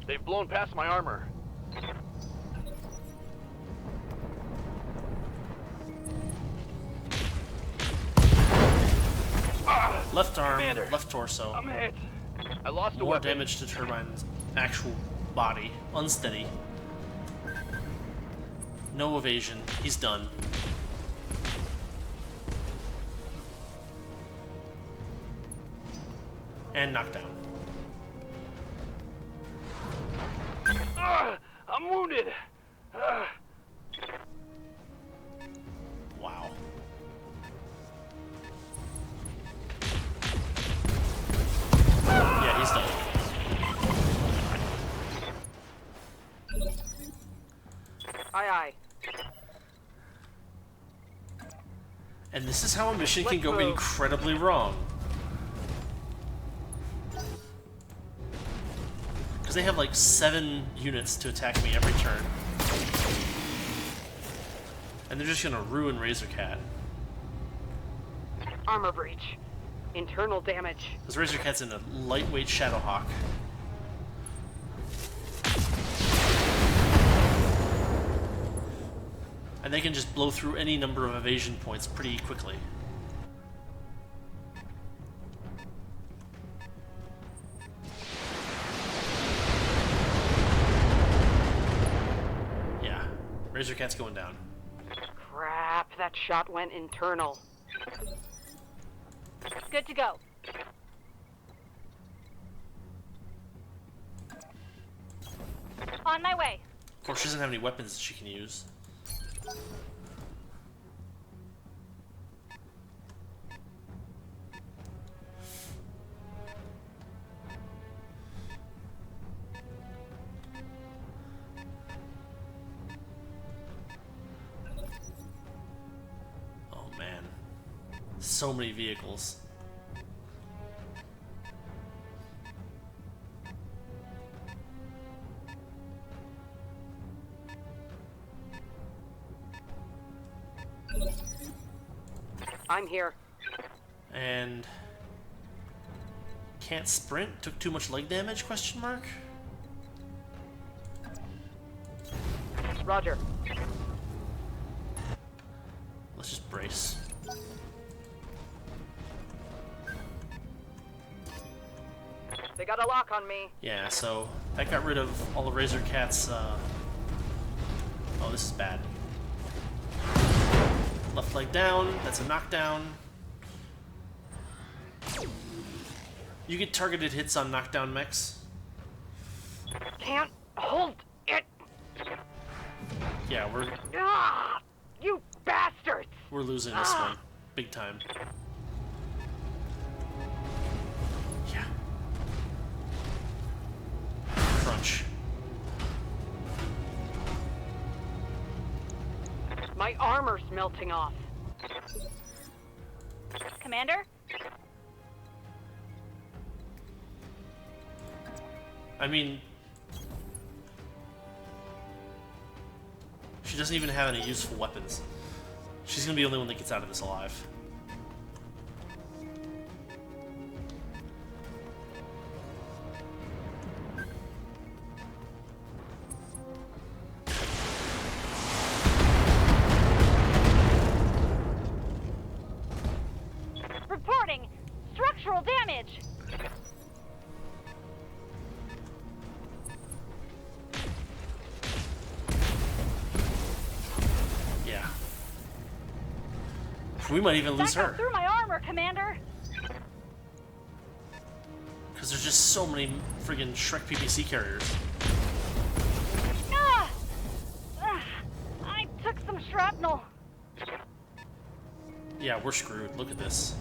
C: They've blown past my armor.
A: Left arm,
C: Commander.
A: left torso.
C: I'm hit. I lost a
A: More
C: weapon.
A: damage to Turbine's actual body. Unsteady. No evasion. He's done. And knockdown.
C: I'm wounded.
A: Wow. Yeah, he's done.
D: Aye, aye.
A: And this is how a mission can
D: Let's
A: go
D: move.
A: incredibly wrong. Because they have like 7 units to attack me every turn. And they're just gonna ruin Razorcat.
D: Armor breach. Internal damage.
A: Because Razorcat's in a lightweight Shadowhawk. And they can just blow through any number of evasion points pretty quickly. Yeah, Razorcat's going down.
D: Crap, that shot went internal.
B: Good to go. On my way.
A: Of course, she doesn't have any weapons that she can use. Oh man, so many vehicles.
D: I'm here.
A: And can't sprint? Took too much leg damage? Question mark.
D: Roger.
A: Let's just brace.
D: They got a lock on me.
A: Yeah, so that got rid of all of Razorcat's. Oh, this is bad. Left leg down. That's a knockdown. You get targeted hits on knockdown mechs.
D: Can't hold it.
A: Yeah,
D: Ah, you bastards!
A: we're losing this one big time. Yeah. Crunch.
D: My armor's melting off.
B: Commander?
A: I mean, she doesn't even have any useful weapons. She's gonna be the only one that gets out of this alive.
B: Reporting structural damage.
A: Yeah. We might even lose
B: Back
A: her.
B: up through my armor, Commander.
A: Because there's just so many friggin' Shrek PPC carriers.
B: Ah! Ah, I took some shrapnel.
A: Yeah, we're screwed. Look at this.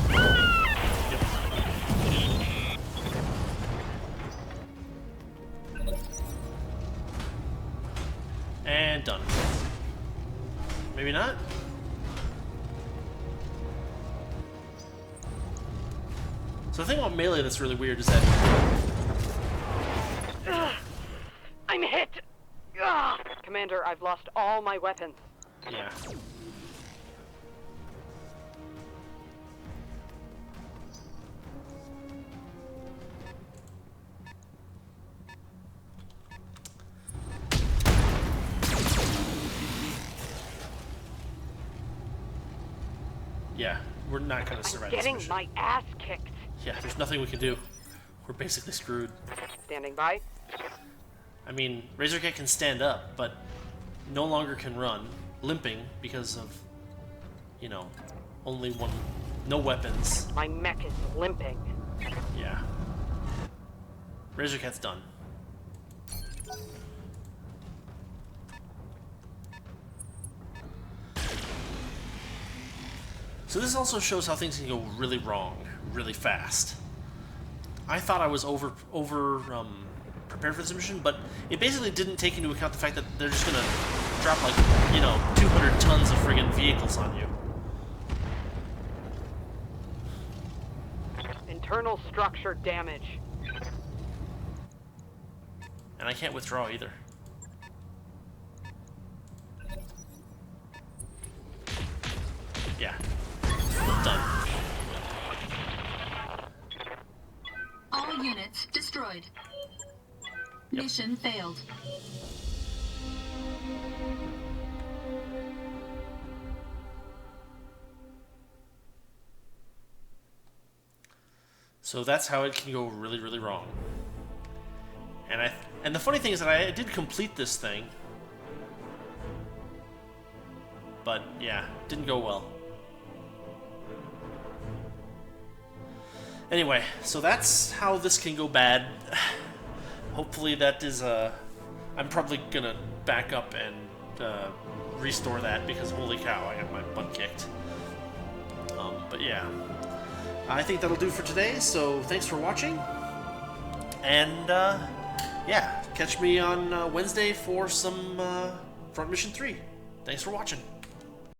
A: Yep. And done. Maybe not? So the thing about melee that's really weird is that...
D: I'm hit! Ah! Commander, I've lost all my weapons.
A: Yeah. Yeah, we're not gonna
D: I'm
A: survive this
D: getting
A: mission.
D: my ass kicked.
A: Yeah, there's nothing we can do. We're basically screwed.
D: Standing by.
A: I mean, Razorcat can stand up, but no longer can run, limping because of, you know, only one, no weapons.
D: My mech is limping.
A: Yeah. Razorcat's done. So this also shows how things can go really wrong, really fast. I thought I was prepared for this mission, but it basically didn't take into account the fact that they're just gonna drop like, 200 tons of friggin' vehicles on you.
D: Internal structure damage.
A: And I can't withdraw either. Yeah. Done.
H: All units destroyed. Mission failed.
A: So that's how it can go really, really wrong. And the funny thing is that I did complete this thing. But yeah, didn't go well. Anyway, so that's how this can go bad. Hopefully that is I'm probably gonna back up and restore that because holy cow, I got my butt kicked. But yeah, I think that'll do for today. So thanks for watching, and yeah, catch me on Wednesday for some Front Mission 3. Thanks for watching.